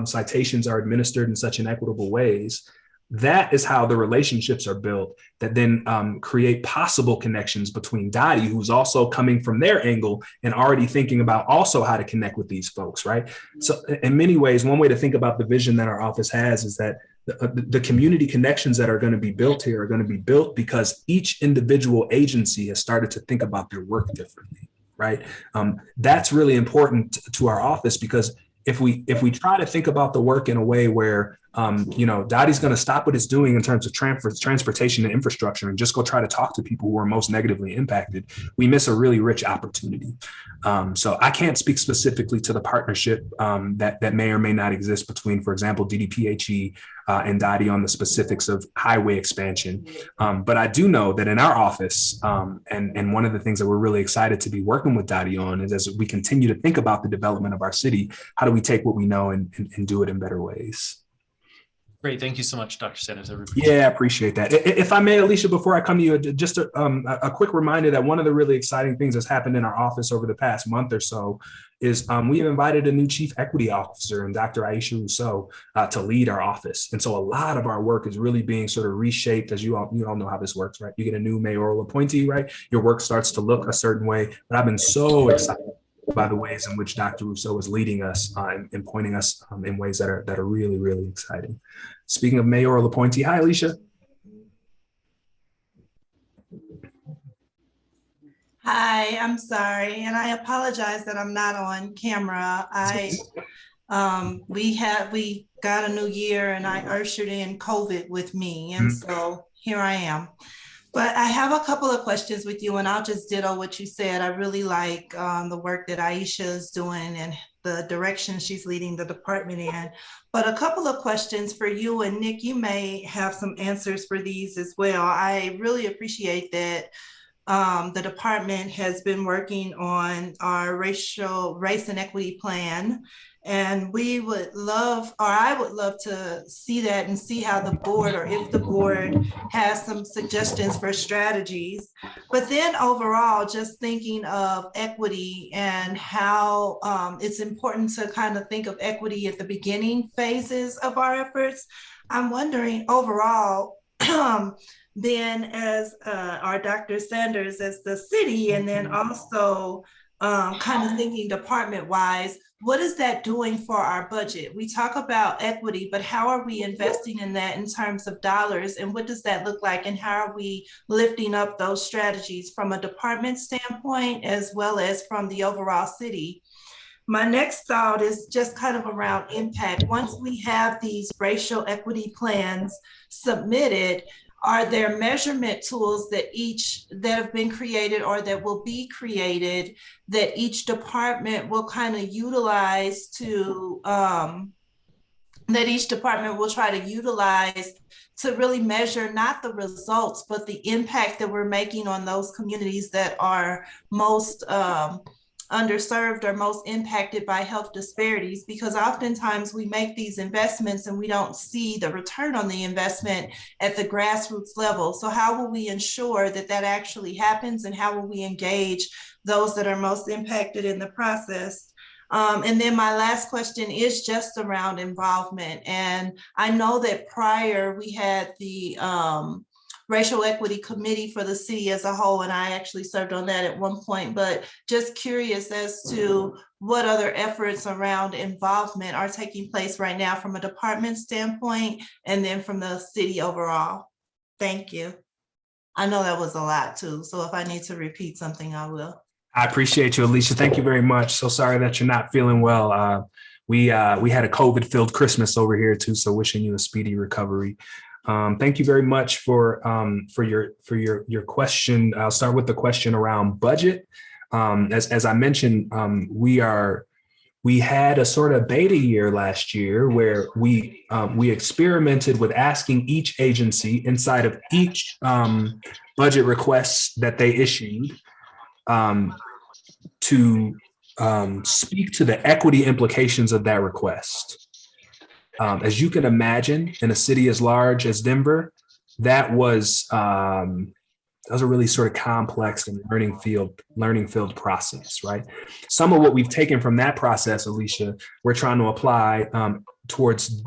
citations are administered in such inequitable ways, that is how the relationships are built that then create possible connections between Dottie, who's also coming from their angle and already thinking about also how to connect with these folks, right? So in many ways, one way to think about the vision that our office has is that the community connections that are going to be built here are going to be built because each individual agency has started to think about their work differently, right? That's really important to our office because if we try to think about the work in a way where Dottie's going to stop what it's doing in terms of transportation and infrastructure and just go try to talk to people who are most negatively impacted, we miss a really rich opportunity. So I can't speak specifically to the partnership that may or may not exist between, for example, DDPHE and Dottie on the specifics of highway expansion. But I do know that in our office, and one of the things that we're really excited to be working with Dottie on is as we continue to think about the development of our city, how do we take what we know and do it in better ways? Great. Thank you so much, Dr. Sanders. Yeah, I appreciate that. If I may, Alicia, before I come to you, just a quick reminder that one of the really exciting things that's happened in our office over the past month or so is we have invited a new chief equity officer, and Dr. Aisha Rousseau, to lead our office. And so a lot of our work is really being sort of reshaped, as you all know how this works, right? You get a new mayoral appointee, right? Your work starts to look a certain way. But I've been so excited by the ways in which Dr. Rousseau is leading us and pointing us in ways that are really, really exciting. Speaking of mayoral appointee, hi, Alicia. Hi, I'm sorry, and I apologize that I'm not on camera. We got a new year and I ushered in COVID with me, and so here I am. But I have a couple of questions with you, and I'll just ditto what you said. I really like the work that Aisha is doing and the direction she's leading the department in. But a couple of questions for you, and Nick, you may have some answers for these as well. I really appreciate that the department has been working on our race and equity plan. And we would love, or I would love to see that and see how the board, or if the board has some suggestions for strategies. But then overall, just thinking of equity and how it's important to kind of think of equity at the beginning phases of our efforts. I'm wondering overall, then as our Dr. Sanders as the city, and then also kind of thinking department wise, what is that doing for our budget? We talk about equity, but how are we investing in that in terms of dollars? And what does that look like? And how are we lifting up those strategies from a department standpoint, as well as from the overall city? My next thought is just kind of around impact. Once we have these racial equity plans submitted, are there measurement tools that have been created or that will be created that each department will kind of utilize to, that each department will try to utilize to really measure not the results, but the impact that we're making on those communities that are most underserved or most impacted by health disparities? Because oftentimes we make these investments and we don't see the return on the investment at the grassroots level. So how will we ensure that that actually happens, and how will we engage those that are most impacted in the process? And then my last question is just around involvement. And I know that prior we had the Racial Equity Committee for the city as a whole, and I actually served on that at one point, but just curious as to what other efforts around involvement are taking place right now from a department standpoint, and then from the city overall. Thank you. I know that was a lot too, so if I need to repeat something, I will. I appreciate you, Alicia. Thank you very much. So sorry that you're not feeling well. We had a COVID-filled Christmas over here too, so wishing you a speedy recovery. Thank you very much for your question. I'll start with the question around budget. As I mentioned, we had a sort of beta year last year where we experimented with asking each agency inside of each budget requests that they issued to speak to the equity implications of that request. As you can imagine, in a city as large as Denver, that was a really sort of complex and learning field process, right? Some of what we've taken from that process, Alicia, we're trying to apply towards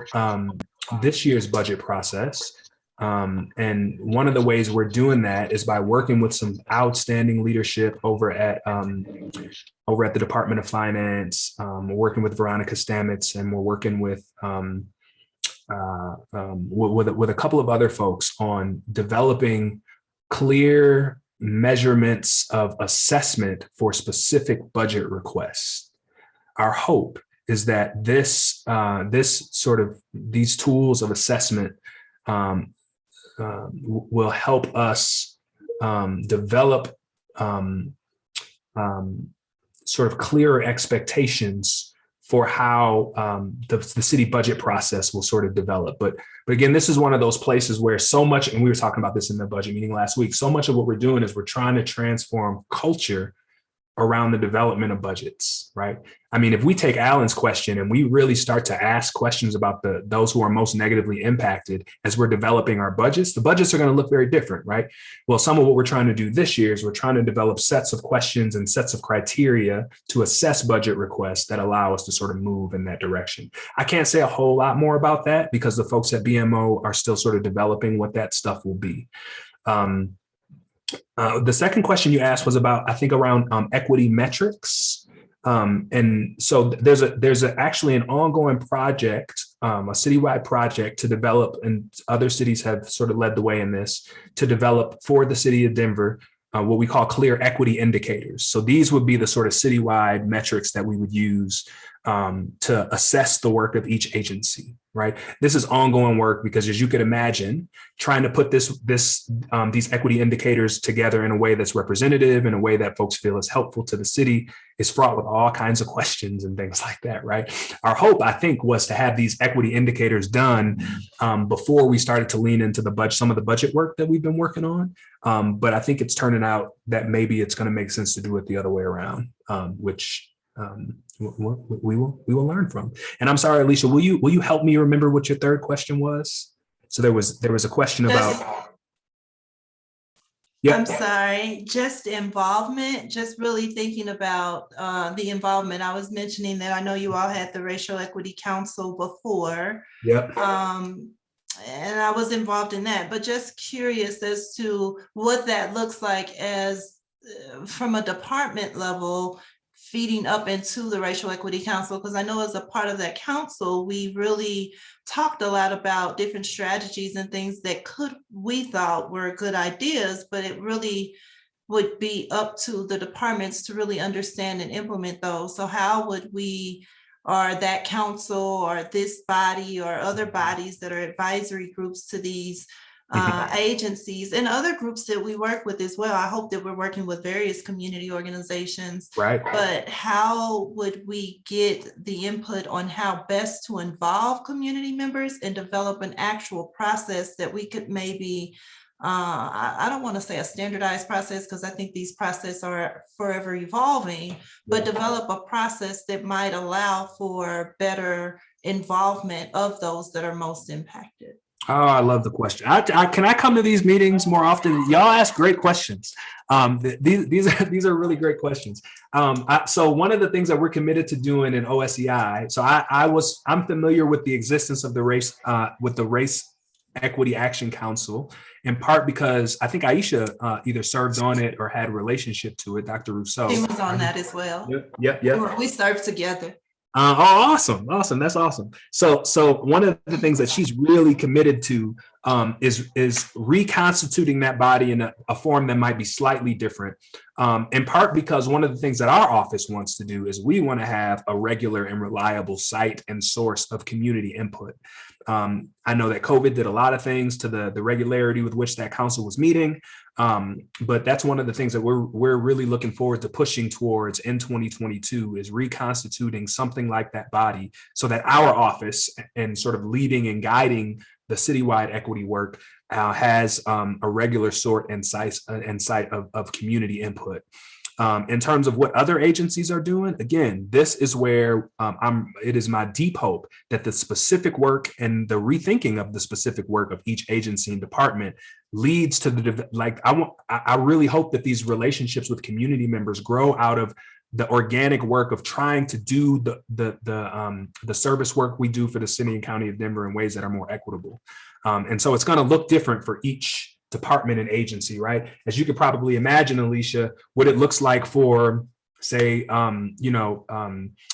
this year's budget process. And one of the ways we're doing that is by working with some outstanding leadership over at the Department of Finance. We're working with Veronica Stamets, and we're working with a couple of other folks on developing clear measurements of assessment for specific budget requests. Our hope is that these tools of assessment will help us develop sort of clearer expectations for how the city budget process will sort of develop. But again, this is one of those places where so much, and we were talking about this in the budget meeting last week, so much of what we're doing is we're trying to transform culture around the development of budgets, right? I mean, if we take Alan's question and we really start to ask questions about those who are most negatively impacted as we're developing our budgets, the budgets are going to look very different, right? Well, some of what we're trying to do this year is we're trying to develop sets of questions and sets of criteria to assess budget requests that allow us to sort of move in that direction. I can't say a whole lot more about that because the folks at BMO are still sort of developing what that stuff will be. The second question you asked was about, I think, around equity metrics. And so there's actually an ongoing project, a citywide project to develop, and other cities have sort of led the way in this, to develop for the city of Denver what we call clear equity indicators. So these would be the sort of citywide metrics that we would use to assess the work of each agency, right? This is ongoing work because, as you could imagine, trying to put these equity indicators together in a way that's representative, in a way that folks feel is helpful to the city, is fraught with all kinds of questions and things like that, right? Our hope, I think, was to have these equity indicators done before we started to lean into some of the budget work that we've been working on. But I think it's turning out that maybe it's going to make sense to do it the other way around, which we will learn from. And I'm sorry, Alicia, will you help me remember what your third question was? So there was a question about. I'm sorry, just involvement, just really thinking about the involvement. I was mentioning that I know you all had the Racial Equity Council before. Yep. And I was involved in that, but just curious as to what that looks like as from a department level, feeding up into the Racial Equity Council, because I know as a part of that council, we really talked a lot about different strategies and things that we thought were good ideas, but it really would be up to the departments to really understand and implement those. So how would we, or that council or this body or other bodies that are advisory groups to these agencies and other groups that we work with as well. I hope that we're working with various community organizations, right? But how would we get the input on how best to involve community members and develop an actual process that we could maybe, I don't want to say a standardized process because I think these processes are forever evolving, but develop a process that might allow for better involvement of those that are most impacted. Oh, I love the question. Can I come to these meetings more often? Y'all ask great questions. These are really great questions. So one of the things that we're committed to doing in OSEI, so I'm familiar with the existence of the Race Equity Action Council, in part because I think Aisha either served on it or had a relationship to it, Dr. Rousseau. He was on that as well. Yep. We served together. Awesome. That's awesome. So one of the things that she's really committed to is reconstituting that body in a form that might be slightly different, in part because one of the things that our office wants to do is we want to have a regular and reliable site and source of community input. I know that COVID did a lot of things to the regularity with which that council was meeting, but that's one of the things that we're really looking forward to pushing towards in 2022 is reconstituting something like that body so that our office and sort of leading and guiding the citywide equity work has a regular sort and site of community input. In terms of what other agencies are doing, again, this is where it is my deep hope that the specific work and the rethinking of the specific work of each agency and department leads to I really hope that these relationships with community members grow out of the organic work of trying to do the service work we do for the city and county of Denver in ways that are more equitable. And so it's going to look different for each department and agency, right? As you could probably imagine, Alicia, what it looks like for, say,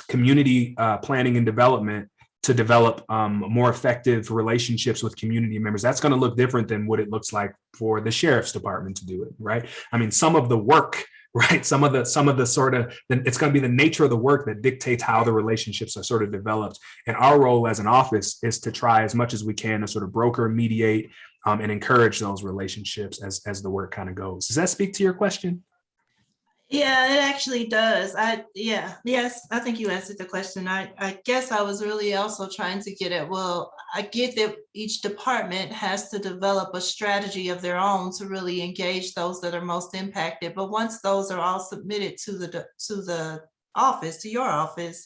community planning and development to develop more effective relationships with community members. That's going to look different than what it looks like for the sheriff's department to do it, right? I mean, some of the work, right? Some of the sort of, it's going to be the nature of the work that dictates how the relationships are sort of developed. And our role as an office is to try as much as we can to sort of broker, mediate, and encourage those relationships as the work kind of goes. Does that speak to your question? Yeah, it actually does. Yes, I think you answered the question. I guess I was really also trying to get at, well, I get that each department has to develop a strategy of their own to really engage those that are most impacted. But once those are all submitted to the office, to your office,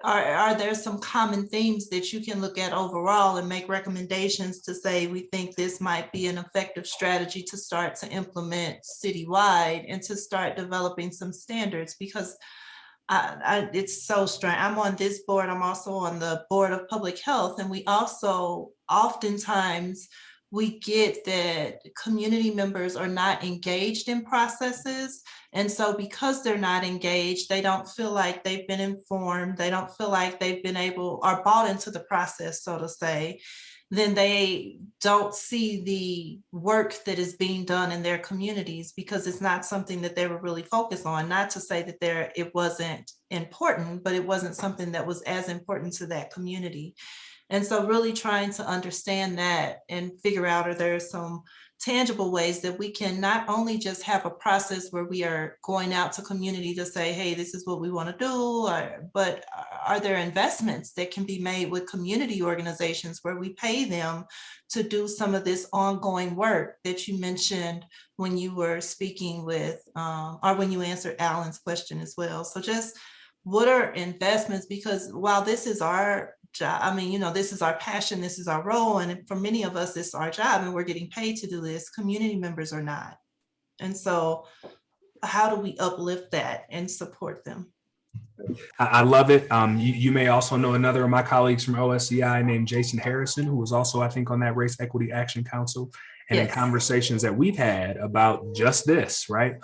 are there some common themes that you can look at overall and make recommendations to say, we think this might be an effective strategy to start to implement citywide and to start developing some standards? Because it's so strange. I'm on this board. I'm also on the board of public health. And we also oftentimes we get that community members are not engaged in processes. And so because they're not engaged, they don't feel like they've been informed. They don't feel like they've been able or bought into the process, so to say. Then they don't see the work that is being done in their communities because it's not something that they were really focused on. Not to say that it wasn't important, but it wasn't something that was as important to that community. And so really trying to understand that and figure out, are there some tangible ways that we can not only just have a process where we are going out to community to say, hey, this is what we want to do, but are there investments that can be made with community organizations where we pay them to do some of this ongoing work that you mentioned when you were speaking with, or when you answered Alan's question as well. So just what are investments? Because while this is our job, I mean, this is our passion, this is our role, and for many of us, it's our job and we're getting paid to do this. Community members are not. And so how do we uplift that and support them? I love it. You may also know another of my colleagues from OSCI named Jason Harrison, who was also, I think, on that Race Equity Action Council. And in conversations that we've had about just this, right?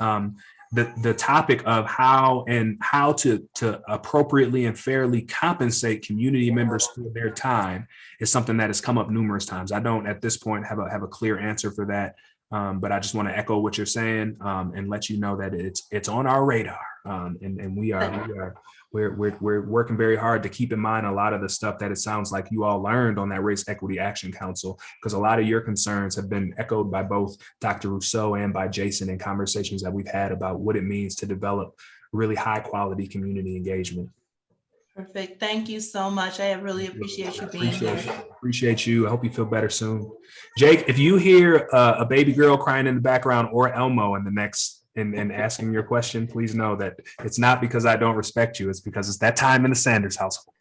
The topic of how to appropriately and fairly compensate community members for their time is something that has come up numerous times. I don't at this point have a clear answer for that, but I just want to echo what you're saying and let you know that it's on our radar, and we're working very hard to keep in mind a lot of the stuff that it sounds like you all learned on that Race Equity Action Council, because a lot of your concerns have been echoed by both Dr. Rousseau and by Jason in conversations that we've had about what it means to develop really high quality community engagement. Perfect. Thank you so much. I really appreciate you being here. Appreciate you. I hope you feel better soon. Jake, if you hear a baby girl crying in the background or Elmo in the next and asking your question, please know that it's not because I don't respect you. It's because it's that time in the Sanders household.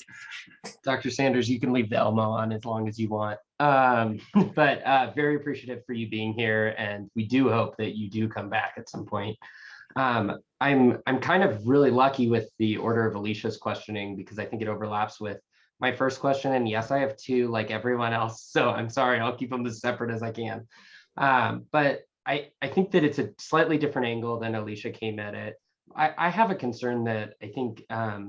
Dr. Sanders, you can leave the Elmo on as long as you want. But very appreciative for you being here. And we do hope that you do come back at some point. I'm kind of really lucky with the order of Alicia's questioning because I think it overlaps with my first question. And yes, I have two like everyone else. So I'm sorry, I'll keep them as separate as I can. But I think that it's a slightly different angle than Alicia came at it. I have a concern that I think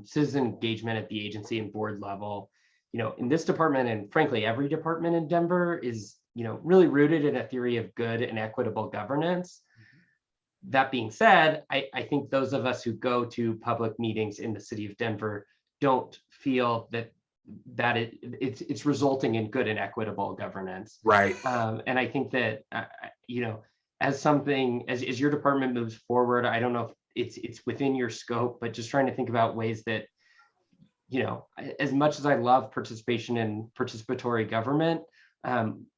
citizen engagement at the agency and board level, in this department and frankly, every department in Denver is, really rooted in a theory of good and equitable governance. That being said, I think those of us who go to public meetings in the city of Denver don't feel that it's resulting in good and equitable governance. Right. And I think that, as your department moves forward, I don't know if it's within your scope, but just trying to think about ways that, as much as I love participation in participatory government,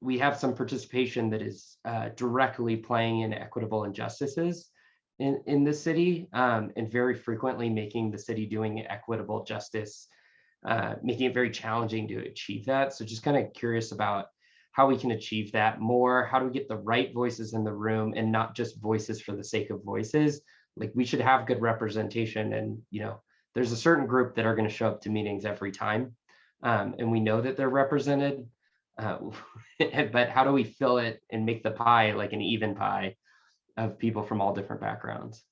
we have some participation that is directly playing in equitable injustices in the city, and very frequently making the city doing equitable justice, making it very challenging to achieve that. So just kind of curious about how we can achieve that more. How do we get the right voices in the room and not just voices for the sake of voices? Like we should have good representation, and there's a certain group that are going to show up to meetings every time, and we know that they're represented. But how do we fill it and make the pie like an even pie of people from all different backgrounds?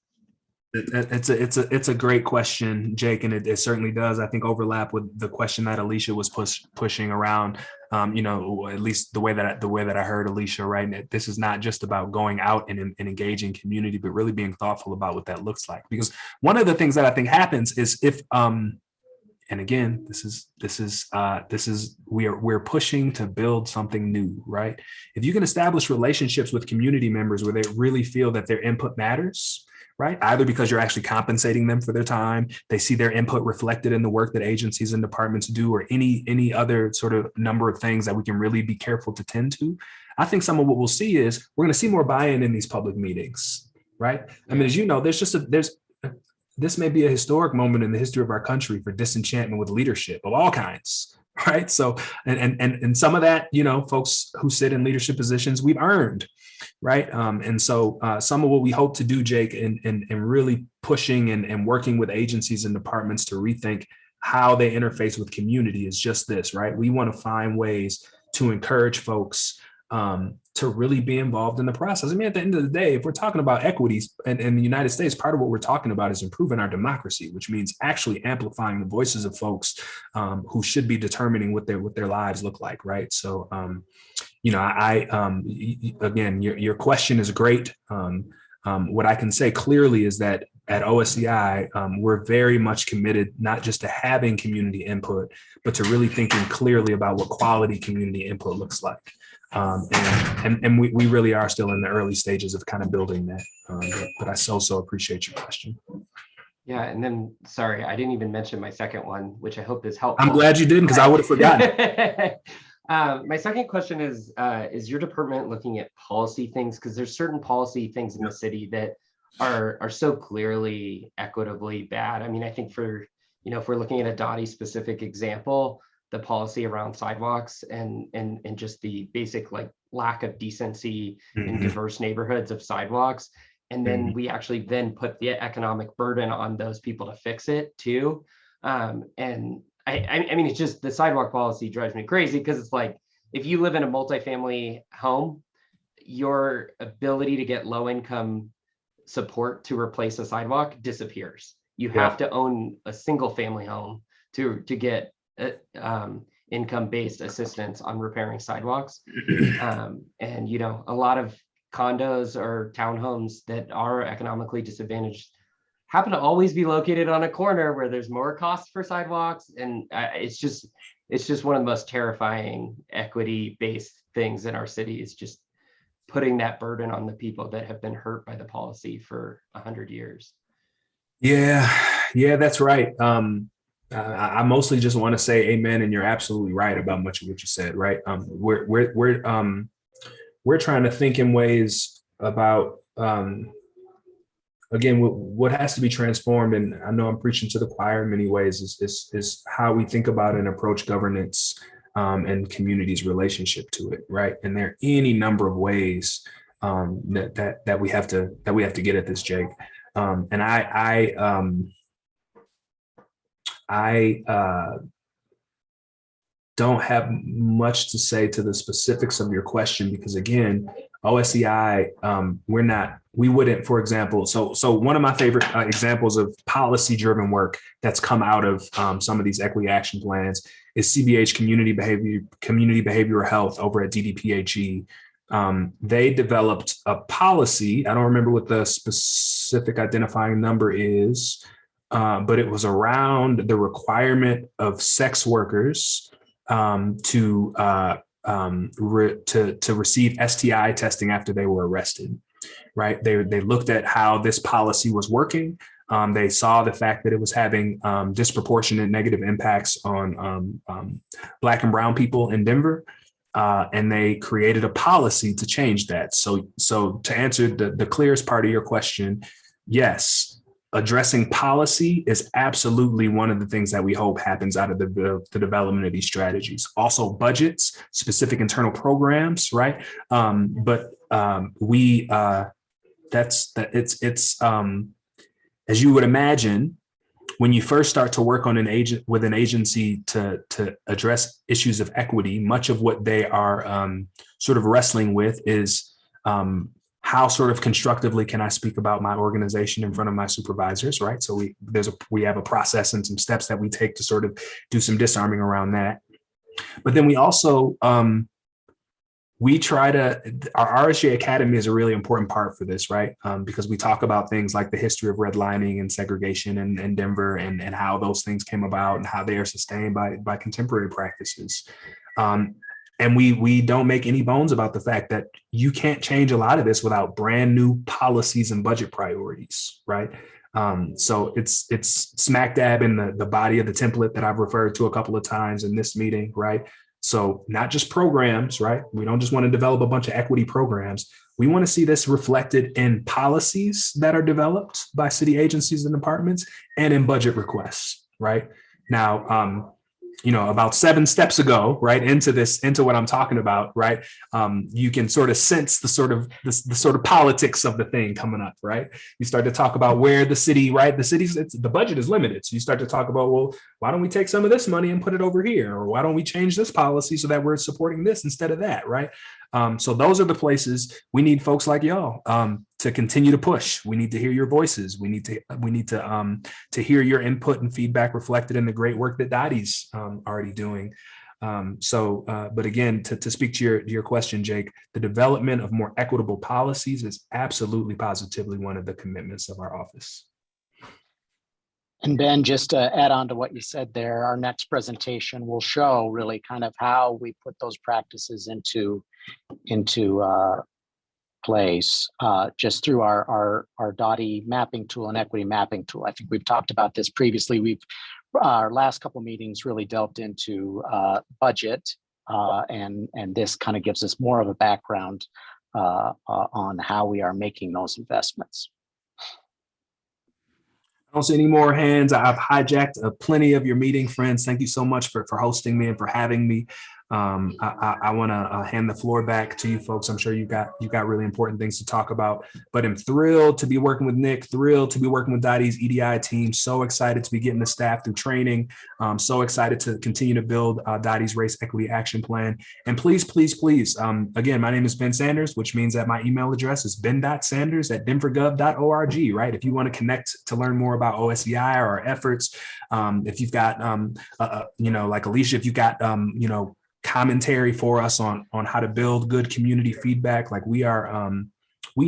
It's a great question, Jake, and it certainly does, I think, overlap with the question that Alicia was pushing around. At least the way that I heard Alicia, right? This is not just about going out and engaging community, but really being thoughtful about what that looks like. Because one of the things that I think happens is if and again, we're pushing to build something new, right? If you can establish relationships with community members where they really feel that their input matters, right? Either because you're actually compensating them for their time, they see their input reflected in the work that agencies and departments do, or any other sort of number of things that we can really be careful to tend to. I think some of what we'll see is we're going to see more buy-in in these public meetings, right? I mean, as you know, this may be a historic moment in the history of our country for disenchantment with leadership of all kinds, right? So, and some of that, you know, folks who sit in leadership positions, we've earned, right? And so some of what we hope to do, Jake, in really pushing and working with agencies and departments to rethink how they interface with community is just this, right? We want to find ways to encourage folks to really be involved in the process. I mean, at the end of the day, if we're talking about equities in the United States, part of what we're talking about is improving our democracy, which means actually amplifying the voices of folks who should be determining what their lives look like, right? So, you know, again, your question is great. What I can say clearly is that at OSCI, we're very much committed not just to having community input, but to really thinking clearly about what quality community input looks like. And we really are still in the early stages of kind of building that. But I so appreciate your question. Yeah, and then, sorry, I didn't even mention my second one, which I hope is helpful. I'm glad you didn't, because I would have forgotten. My second question is your department looking at policy things? Because there's certain policy things in the city that are so clearly equitably bad. I mean, I think for, you know, if we're looking at a Dottie specific example, the policy around sidewalks and just the basic like lack of decency in diverse neighborhoods of sidewalks. And then we actually then put the economic burden on those people to fix it too. And I mean, it's just the sidewalk policy drives me crazy because it's like, if you live in a multifamily home, your ability to get low income support to replace a sidewalk disappears. You have to own a single family home to get income-based assistance on repairing sidewalks. And, you know, a lot of condos or townhomes that are economically disadvantaged happen to always be located on a corner where there's more cost for sidewalks. And it's just one of the most terrifying equity-based things in our city, is just putting that burden on the people that have been hurt by the policy for 100 years. Yeah, that's right. I mostly just want to say amen, and you're absolutely right about much of what you said, right? We're trying to think in ways about, again, what has to be transformed, and I know I'm preaching to the choir in many ways, is how we think about and approach governance and community's relationship to it, right? And there are any number of ways that we have to get at this, Jake. And I don't have much to say to the specifics of your question, because again, OSCI, we wouldn't, for example, so one of my favorite examples of policy-driven work that's come out of some of these equity action plans is CBH community behavioral health over at DDPHE. They developed a policy. I don't remember what the specific identifying number is, but it was around the requirement of sex workers to receive STI testing after they were arrested, right? They looked at how this policy was working. They saw the fact that it was having disproportionate negative impacts on Black and brown people in Denver. And they created a policy to change that. So to answer the clearest part of your question, yes, addressing policy is absolutely one of the things that we hope happens out of the development of these strategies. Also budgets, specific internal programs, right? As you would imagine, when you first start to work on an agency to address issues of equity, much of what they are sort of wrestling with is how sort of constructively can I speak about my organization in front of my supervisors, right? So we have a process and some steps that we take to sort of do some disarming around that. But then we also, our RSJ Academy is a really important part for this, right? Because we talk about things like the history of redlining and segregation in Denver and how those things came about and how they are sustained by contemporary practices. And we don't make any bones about the fact that you can't change a lot of this without brand new policies and budget priorities, right? So it's smack dab in the body of the template that I've referred to a couple of times in this meeting, right? So not just programs, right? We don't just want to develop a bunch of equity programs. We want to see this reflected in policies that are developed by city agencies and departments and in budget requests, right? Now, about 7 steps ago, right, into what I'm talking about, right, you can sort of sense the sort of politics of the thing coming up, right? You start to talk about where the city, right, the budget is limited. So you start to talk about, well, why don't we take some of this money and put it over here? Or why don't we change this policy so that we're supporting this instead of that, right? So those are the places we need folks like y'all to continue to push. We need to hear your voices. We need to hear your input and feedback reflected in the great work that Dottie's already doing. But again, to speak to your question, Jake, the development of more equitable policies is absolutely positively one of the commitments of our office. And Ben, just to add on to what you said there, our next presentation will show really kind of how we put those practices into place just through our Dottie mapping tool and equity mapping tool. I think we've talked about this previously. Our last couple of meetings really delved into budget, and this kind of gives us more of a background on how we are making those investments. I don't see any more hands. I've hijacked plenty of your meeting, friends. Thank you so much for hosting me and for having me. I want to hand the floor back to you folks. I'm sure you got really important things to talk about, but I'm thrilled to be working with Nick, thrilled to be working with Dottie's EDI team. So excited to be getting the staff through training. So excited to continue to build Dottie's Race Equity Action Plan. And please, again, my name is Ben Sanders, which means that my email address is ben.sanders@denvergov.org, right? If you want to connect to learn more about OSEI or our efforts, if you've got, like Alicia, if you've got, commentary for us on how to build good community feedback. Like we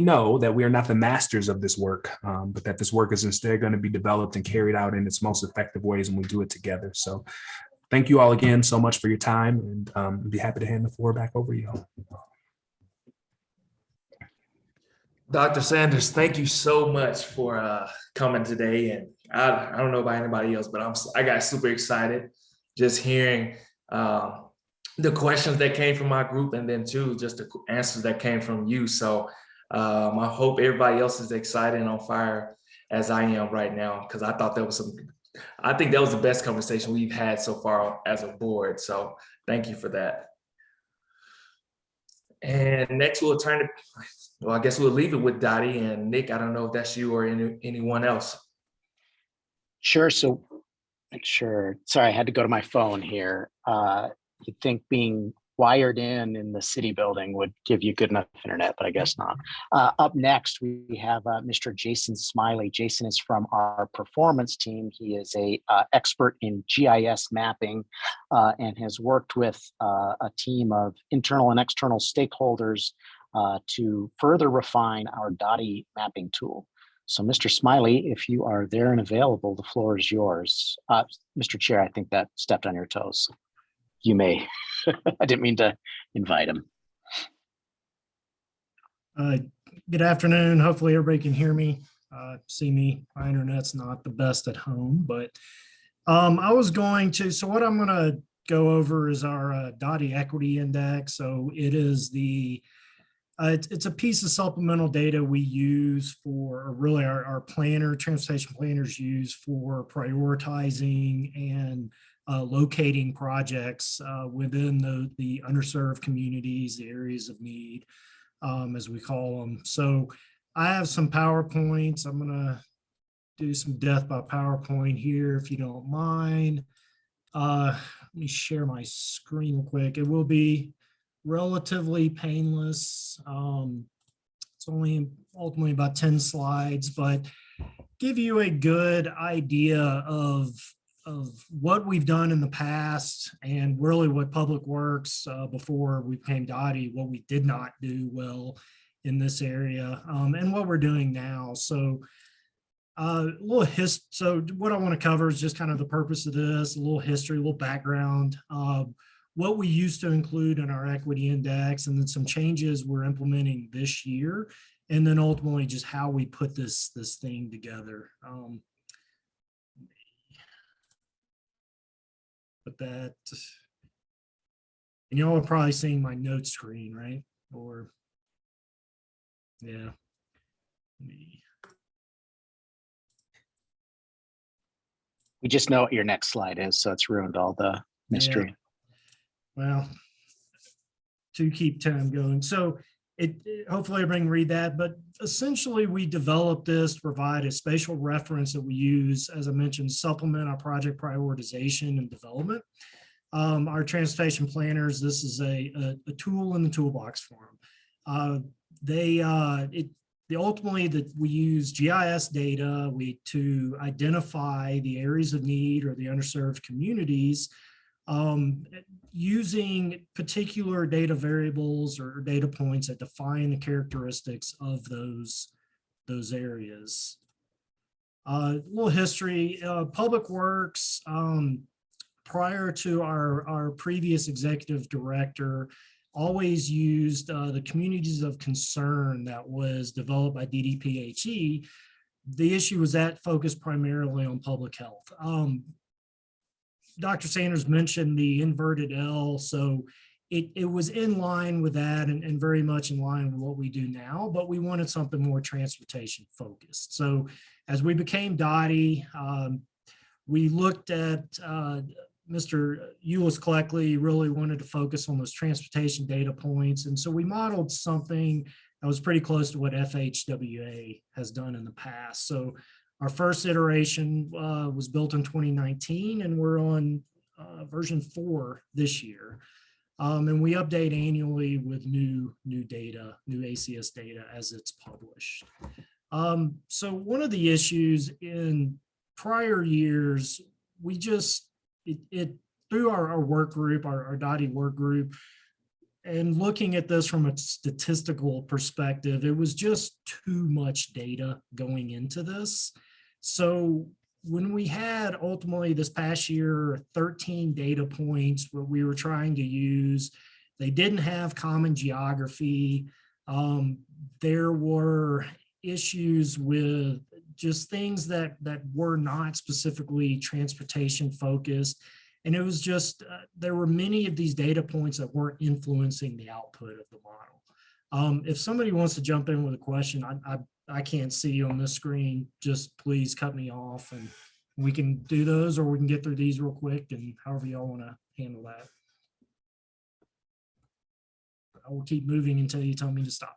know that we are not the masters of this work, but that this work is instead going to be developed and carried out in its most effective ways when we do it together. So thank you all again so much for your time, and I'd be happy to hand the floor back over to you all. Dr. Sanders, thank you so much for coming today. And I don't know about anybody else, but I got super excited just hearing the questions that came from my group, and then too, just the answers that came from you. So I hope everybody else is excited and on fire as I am right now, because I think that was the best conversation we've had so far as a board. So thank you for that. And next we'll I guess we'll leave it with Dottie and Nick. I don't know if that's you or anyone else. Sure. Sorry, I had to go to my phone here. You'd think being wired in the city building would give you good enough internet, but I guess not. Up next, we have Mr. Jason Smiley. Jason is from our performance team. He is a expert in GIS mapping and has worked with a team of internal and external stakeholders to further refine our Dottie mapping tool. So Mr. Smiley, if you are there and available, the floor is yours. Mr. Chair, I think that stepped on your toes. You may. I didn't mean to invite him. Good afternoon. Hopefully everybody can hear me, see me. My internet's not the best at home, but so what I'm going to go over is our Dottie Equity Index. So it is it's a piece of supplemental data we use for, really our transportation planners use for prioritizing and locating projects within the underserved communities, the areas of need, as we call them. So I have some PowerPoints. I'm going to do some death by PowerPoint here, if you don't mind. Let me share my screen real quick. It will be relatively painless. It's only ultimately about 10 slides, but give you a good idea of what we've done in the past and really what Public Works before we became Dottie, what we did not do well in this area, and what we're doing now. So so what I want to cover is just kind of the purpose of this, a little history, a little background. what we used to include in our equity index, and then some changes we're implementing this year, and then ultimately just how we put this thing together. But that, and y'all are probably seeing my note screen, right? Or, yeah. We just know what your next slide is, so it's ruined all the mystery. Yeah. Well, to keep time going. So hopefully everybody can read that, but essentially we developed this to provide a spatial reference that we use, as I mentioned, supplement our project prioritization and development. Our transportation planners, this is a tool in the toolbox for them. Ultimately that we use GIS data to identify the areas of need or the underserved communities, using particular data variables or data points that define the characteristics of those areas. A little history, Public Works, prior to our previous executive director, always used the communities of concern that was developed by DDPHE. The issue was that focused primarily on public health. Dr. Sanders mentioned the inverted L, so it was in line with that and very much in line with what we do now, but we wanted something more transportation focused. So as we became Dottie, we looked at Mr. Euless Cleckley really wanted to focus on those transportation data points. And so we modeled something that was pretty close to what FHWA has done in the past. So our first iteration was built in 2019, and we're on version 4 this year. And we update annually with new data, new ACS data as it's published. So one of the issues in prior years, we just, through our work group, our Dottie work group, and looking at this from a statistical perspective, it was just too much data going into this. So when we had ultimately this past year, 13 data points, what we were trying to use, they didn't have common geography. There were issues with just things that were not specifically transportation focused. And it was just, there were many of these data points that weren't influencing the output of the model. If somebody wants to jump in with a question, I can't see you on this screen, just please cut me off and we can do those, or we can get through these real quick, and however y'all want to handle that. I will keep moving until you tell me to stop.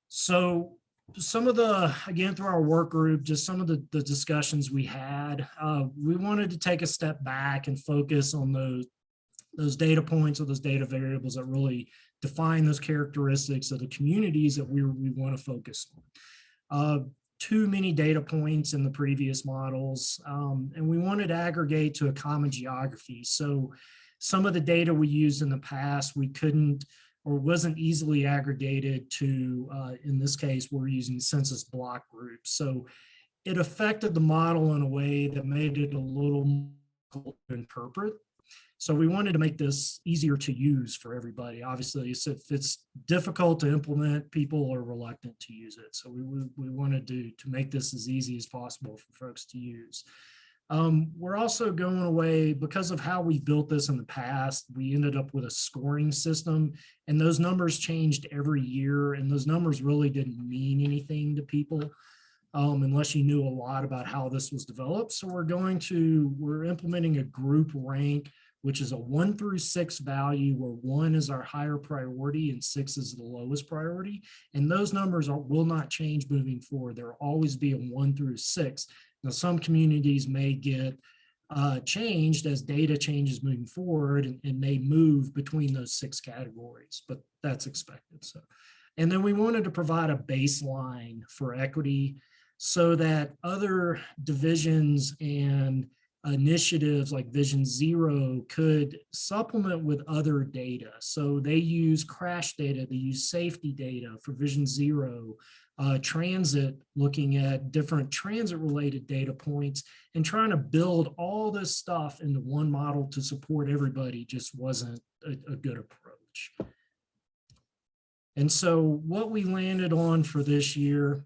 So some of the, again, through our work group, just some of the discussions we had, we wanted to take a step back and focus on those data points or those data variables that really define those characteristics of the communities that we want to focus on. Too many data points in the previous models, and we wanted to aggregate to a common geography. So some of the data we used in the past, we couldn't or wasn't easily aggregated to, in this case, we're using census block groups. So it affected the model in a way that made it a little difficult to interpret. So we wanted to make this easier to use for everybody. Obviously, if it's difficult to implement, people are reluctant to use it. So we wanted to make this as easy as possible for folks to use. We're also going away, because of how we built this in the past, we ended up with a scoring system, and those numbers changed every year, and those numbers really didn't mean anything to people unless you knew a lot about how this was developed. So we're implementing a group rank, which is a 1 through 6 value, where 1 is our higher priority and 6 is the lowest priority. And those numbers will not change moving forward. There will always be a 1 through 6. Now, some communities may get changed as data changes moving forward and may move between those 6 categories, but that's expected. So, and then we wanted to provide a baseline for equity so that other divisions and initiatives like Vision Zero could supplement with other data. So they use crash data, they use safety data for Vision Zero. transit, looking at different transit related data points and trying to build all this stuff into one model to support everybody just wasn't a good approach. And so what we landed on for this year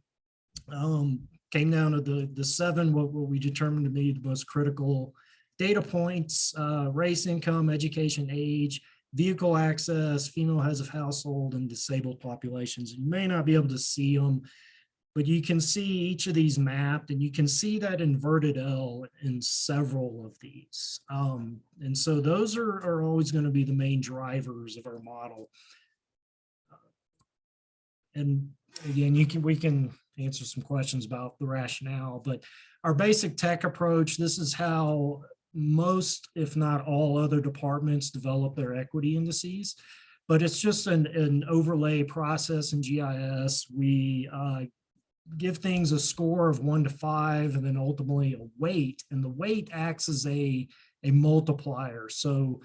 came down to the seven, what we determined to be the most critical data points: race, income, education, age, vehicle access, female heads of household, and disabled populations. You may not be able to see them, but you can see each of these mapped, and you can see that inverted L in several of these. And so those are always going to be the main drivers of our model. And again, we can answer some questions about the rationale, but our basic tech approach, this is how most, if not all, other departments develop their equity indices, but it's just an overlay process in GIS. We give things a score of 1 to 5, and then ultimately a weight, and the weight acts as a multiplier. So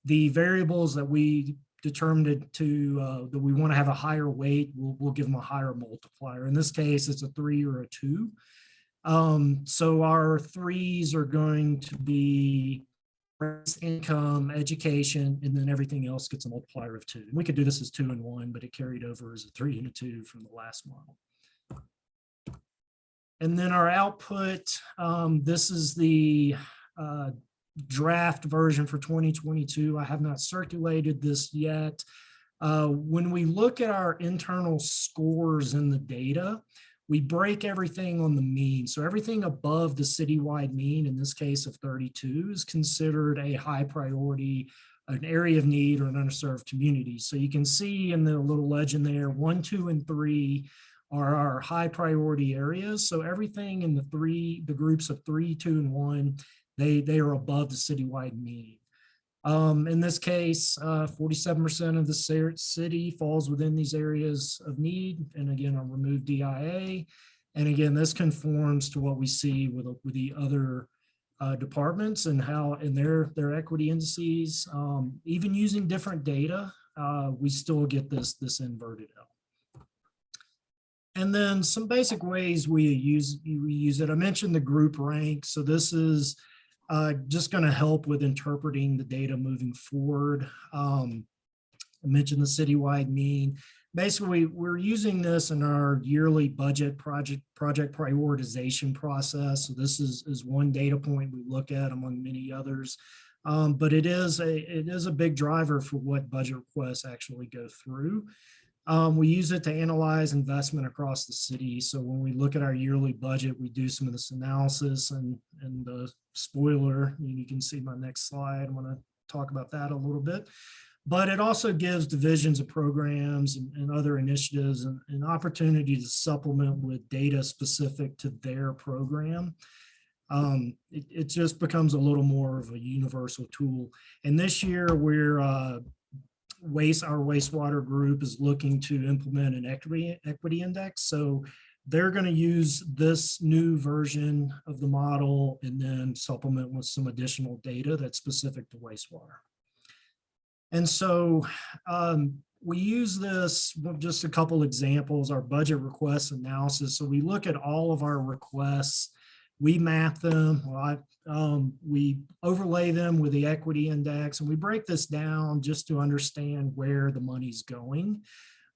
the variables that we determined that we want to have a higher weight, we'll give them a higher multiplier. In this case, it's a 3 or a 2. So our 3s are going to be income, education, and then everything else gets a multiplier of 2. And we could do this as 2 and 1, but it carried over as a 3 and a 2 from the last model. And then our output, this is the draft version for 2022. I have not circulated this yet. When we look at our internal scores in the data, we break everything on the mean. So everything above the citywide mean, in this case of 32, is considered a high priority, an area of need, or an underserved community. So you can see in the little legend there, 1, 2, and 3 are our high priority areas. So everything in the groups of 3, 2, and 1, they are above the citywide mean. In this case, 47% of the city falls within these areas of need. And again, I'll remove DIA. And again, this conforms to what we see with the other departments and how in their equity indices, even using different data, we still get this inverted L. And then some basic ways we use it. I mentioned the group rank. So this is just going to help with interpreting the data moving forward. I mentioned the citywide mean. Basically, we're using this in our yearly budget project prioritization process. So this is one data point we look at among many others. But it is a big driver for what budget requests actually go through. We use it to analyze investment across the city. So when we look at our yearly budget, we do some of this analysis, and the spoiler, you can see my next slide. I'm going to talk about that a little bit. But it also gives divisions of programs and other initiatives an opportunity to supplement with data specific to their program. It just becomes a little more of a universal tool. And this year we're our wastewater group is looking to implement an equity index. So they're going to use this new version of the model and then supplement with some additional data that's specific to wastewater. And so we use this, just a couple examples, our budget request analysis. So we look at all of our requests, we map them, we overlay them with the equity index, and we break this down just to understand where the money's going.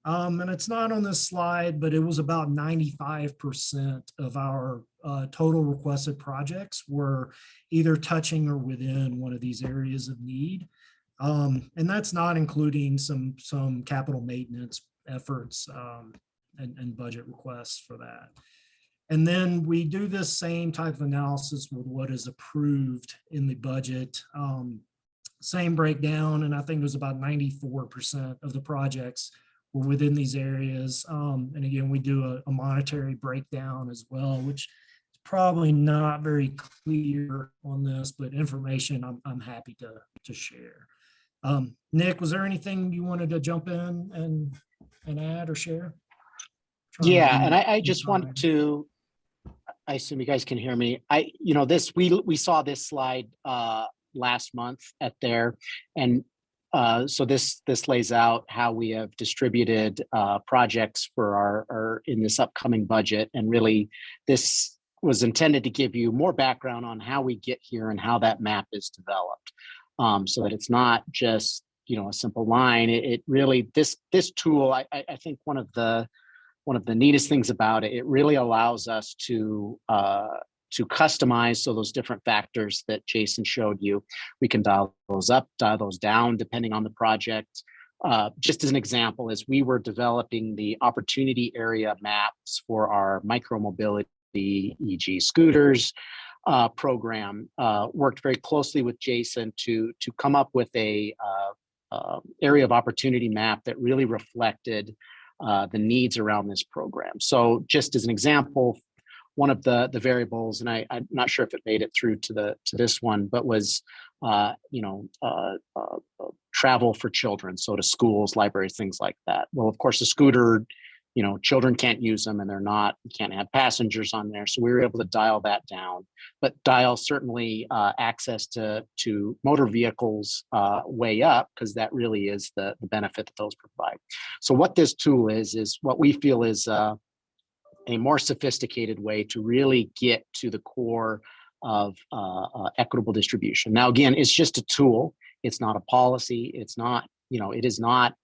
And it's not on this slide, but it was about 95% of our total requested projects were either touching or within one of these areas of need. And that's not including some capital maintenance efforts and budget requests for that. And then we do this same type of analysis with what is approved in the budget. Same breakdown, and I think it was about 94% of the projects were within these areas. And again, we do a monetary breakdown as well, which is probably not very clear on this, but information I'm happy to share. Nick, was there anything you wanted to jump in and add or share? Yeah, and I just want to, I assume you guys can hear me. We saw this slide last month at there, and So this lays out how we have distributed projects for our in this upcoming budget, and really this was intended to give you more background on how we get here and how that map is developed, so that it's not just a simple line. It really this tool, I think one of the neatest things about it, it really allows us to customize. So those different factors that Jason showed you, we can dial those up, dial those down, depending on the project. Just as an example, as we were developing the opportunity area maps for our micromobility, e.g. scooters program, worked very closely with Jason to come up with a area of opportunity map that really reflected the needs around this program. So just as an example, one of the variables, and I'm not sure if it made it through to this one, but was travel for children, so to schools, libraries, things like that. Well, of course, the scooter, children can't use them, and you can't have passengers on there. So we were able to dial that down, but dial certainly access to motor vehicles way up, because that really is the benefit that those provide. So what this tool is what we feel is a more sophisticated way to really get to the core of equitable distribution. Now, again, it's just a tool. It's not a policy. It's not, it is not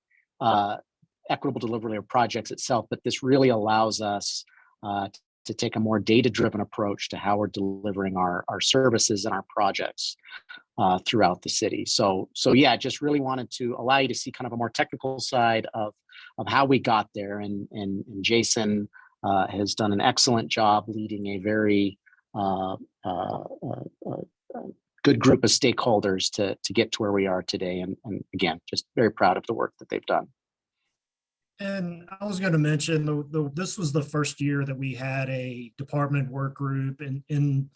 equitable delivery of projects itself, but this really allows us to take a more data-driven approach to how we're delivering our services and our projects throughout the city. So yeah, just really wanted to allow you to see kind of a more technical side of how we got there. And Jason has done an excellent job leading a very good group of stakeholders to get to where we are today. And again, just very proud of the work that they've done. And I was going to mention, this was the first year that we had a department work group and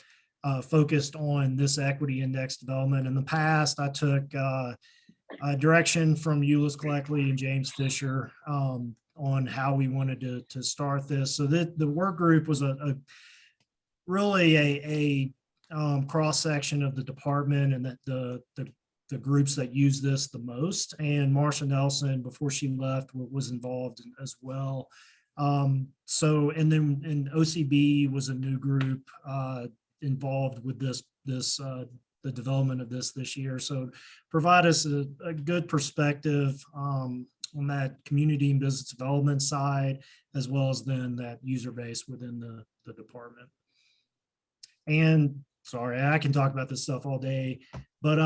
focused on this equity index development. In the past, I took direction from Euless Collectley and James Fisher on how we wanted to start this. So that the work group was really a cross section of the department and that the groups that use this the most. And Marsha Nelson, before she left, was involved as well. And then OCB was a new group involved with the development of this year. So provide us a good perspective on that community and business development side, as well as then that user base within the department. And sorry, I can talk about this stuff all day, but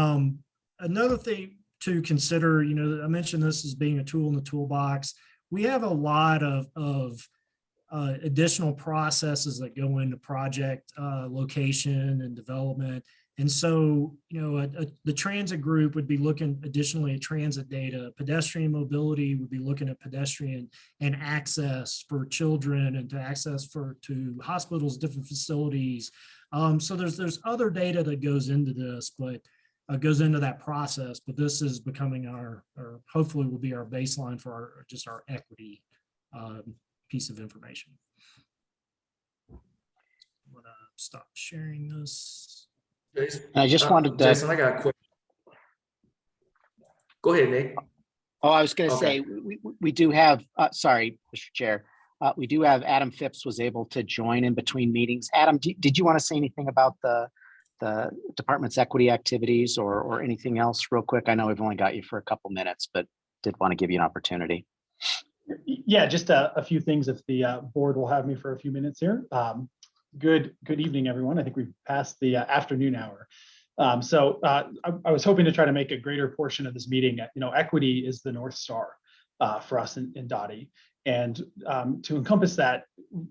another thing to consider, I mentioned this as being a tool in the toolbox. We have a lot of additional processes that go into project location and development. And so, the transit group would be looking additionally at transit data. Pedestrian mobility would be looking at pedestrian and access for children and to access to hospitals, different facilities. So there's other data that goes into this, but goes into that process. But this is becoming or hopefully will be our baseline for our equity piece of information. I'm gonna stop sharing this. Jason, I just wanted to. Jason, I got a question. Go ahead, Nick. Oh, I was going to say, we do have, sorry, Mr. Chair, we do have Adam Phipps was able to join in between meetings. Adam, did you want to say anything about the department's equity activities or anything else real quick? I know we've only got you for a couple minutes, but did want to give you an opportunity. Yeah, just a few things if the board will have me for a few minutes here. Good evening, everyone. I think we've passed the afternoon hour. So I was hoping to try to make a greater portion of this meeting. Equity is the North Star for us in Dottie. And to encompass that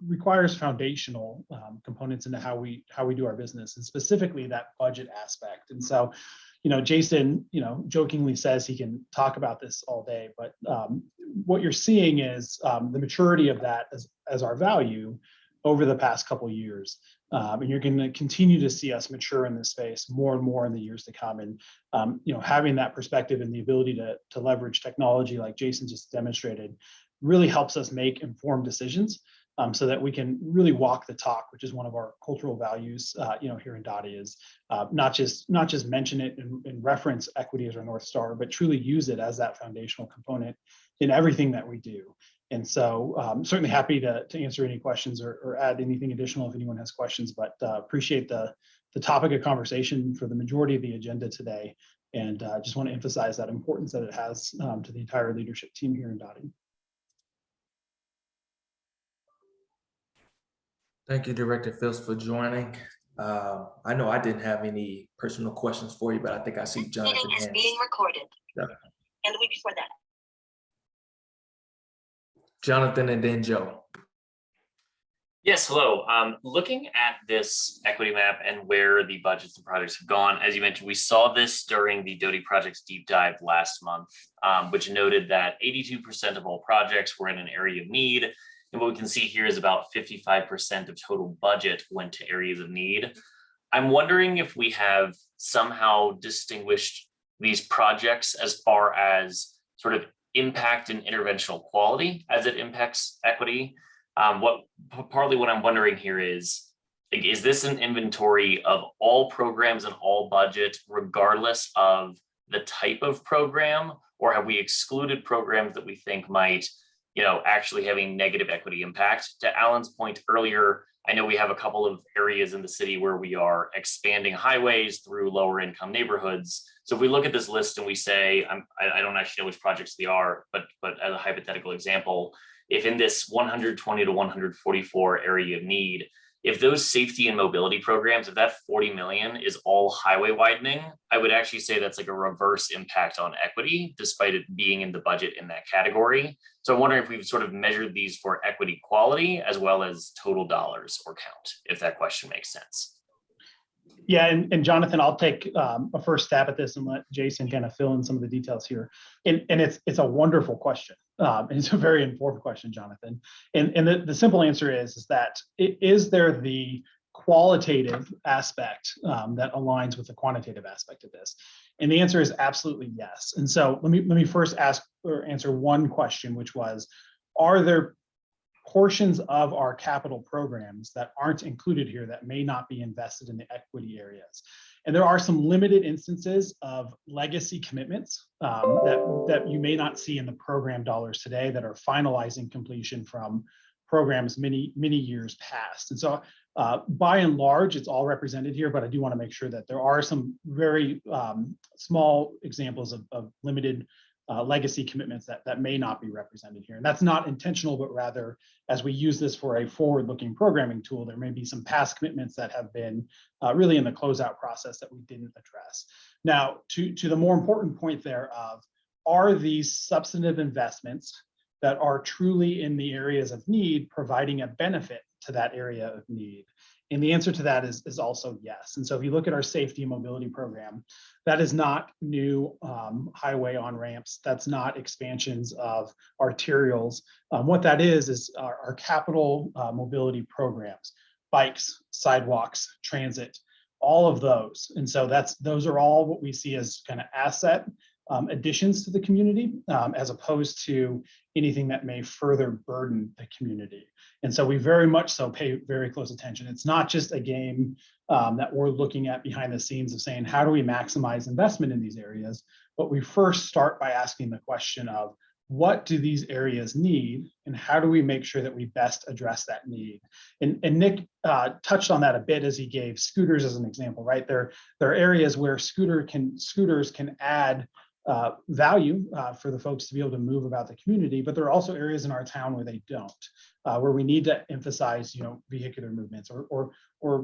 requires foundational components into how we do our business, and specifically that budget aspect. And so, Jason, jokingly says he can talk about this all day, but what you're seeing is the maturity of that as our value over the past couple of years. And you're going to continue to see us mature in this space more and more in the years to come. And having that perspective and the ability to leverage technology like Jason just demonstrated really helps us make informed decisions so that we can really walk the talk, which is one of our cultural values, here in Dottie, is not just mention it and reference equity as our North Star, but truly use it as that foundational component in everything that we do. And so certainly happy to answer any questions or add anything additional if anyone has questions, but appreciate the topic of conversation for the majority of the agenda today. And just want to emphasize that importance that it has to the entire leadership team here in Dottie. Thank you, Director Phillips, for joining. I know I didn't have any personal questions for you, but I think I see Jonathan Meeting is being recorded. Yeah. And the week before that. Jonathan and then Joe. Yes, hello. Looking at this equity map and where the budgets and projects have gone, as you mentioned, we saw this during the DOTI projects deep dive last month, which noted that 82% of all projects were in an area of need. And what we can see here is about 55% of total budget went to areas of need. I'm wondering if we have somehow distinguished these projects as far as sort of impact and interventional quality as it impacts equity. Partly what I'm wondering here is this an inventory of all programs and all budget, regardless of the type of program, or have we excluded programs that we think might, actually have a negative equity impact? To Alan's point earlier, I know we have a couple of areas in the city where we are expanding highways through lower income neighborhoods. So if we look at this list and we say, I don't actually know which projects they are, but as a hypothetical example, if in this 120 to 144 area of need, if those safety and mobility programs, if that 40 million is all highway widening, I would actually say that's like a reverse impact on equity, despite it being in the budget in that category. So I'm wondering if we've sort of measured these for equity quality as well as total dollars or count, if that question makes sense. Yeah, and Jonathan, I'll take a first stab at this and let Jason kind of fill in some of the details here. And it's a wonderful question. And it's a very important question, Jonathan. And the simple answer is that is there the qualitative aspect that aligns with the quantitative aspect of this? And the answer is absolutely yes. And so let me first ask or answer one question, which was, are there portions of our capital programs that aren't included here that may not be invested in the equity areas? And there are some limited instances of legacy commitments that you may not see in the program dollars today that are finalizing completion from programs many years past. And so by and large, it's all represented here, but I do want to make sure that there are some very small examples of limited legacy commitments that may not be represented here. And that's not intentional, but rather as we use this for a forward-looking programming tool, there may be some past commitments that have been really in the closeout process that we didn't address. Now, to the more important point there of, are these substantive investments that are truly in the areas of need providing a benefit to that area of need? And the answer to that is also yes. And so if you look at our safety and mobility program, that is not new highway on-ramps. That's not expansions of arterials. What that is our capital mobility programs, bikes, sidewalks, transit, all of those. And so those are all what we see as kind of asset additions to the community, as opposed to anything that may further burden the community. And so we very much so pay very close attention. It's not just a game that we're looking at behind the scenes of saying, how do we maximize investment in these areas? But we first start by asking the question of, what do these areas need, and how do we make sure that we best address that need? And Nick touched on that a bit as he gave scooters as an example, right? There are areas where scooters can add value for the folks to be able to move about the community, but there are also areas in our town where they don't, where we need to emphasize, vehicular movements or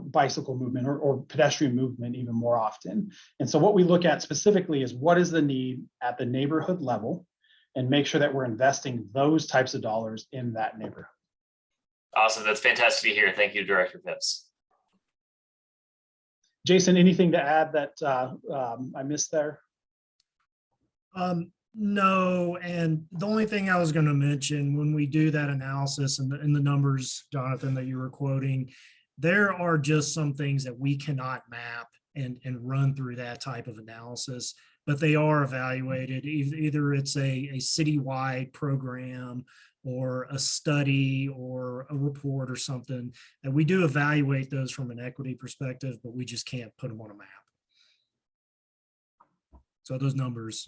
bicycle movement or pedestrian movement even more often. And so what we look at specifically is, what is the need at the neighborhood level, and make sure that we're investing those types of dollars in that neighborhood. Awesome, that's fantastic to hear. Thank you, Director Phipps. Jason, anything to add that I missed there? No, and the only thing I was going to mention, when we do that analysis and the numbers, Jonathan, that you were quoting, there are just some things that we cannot map and run through that type of analysis, but they are evaluated. Either it's a citywide program or a study or a report or something. And we do evaluate those from an equity perspective, but we just can't put them on a map. So those numbers,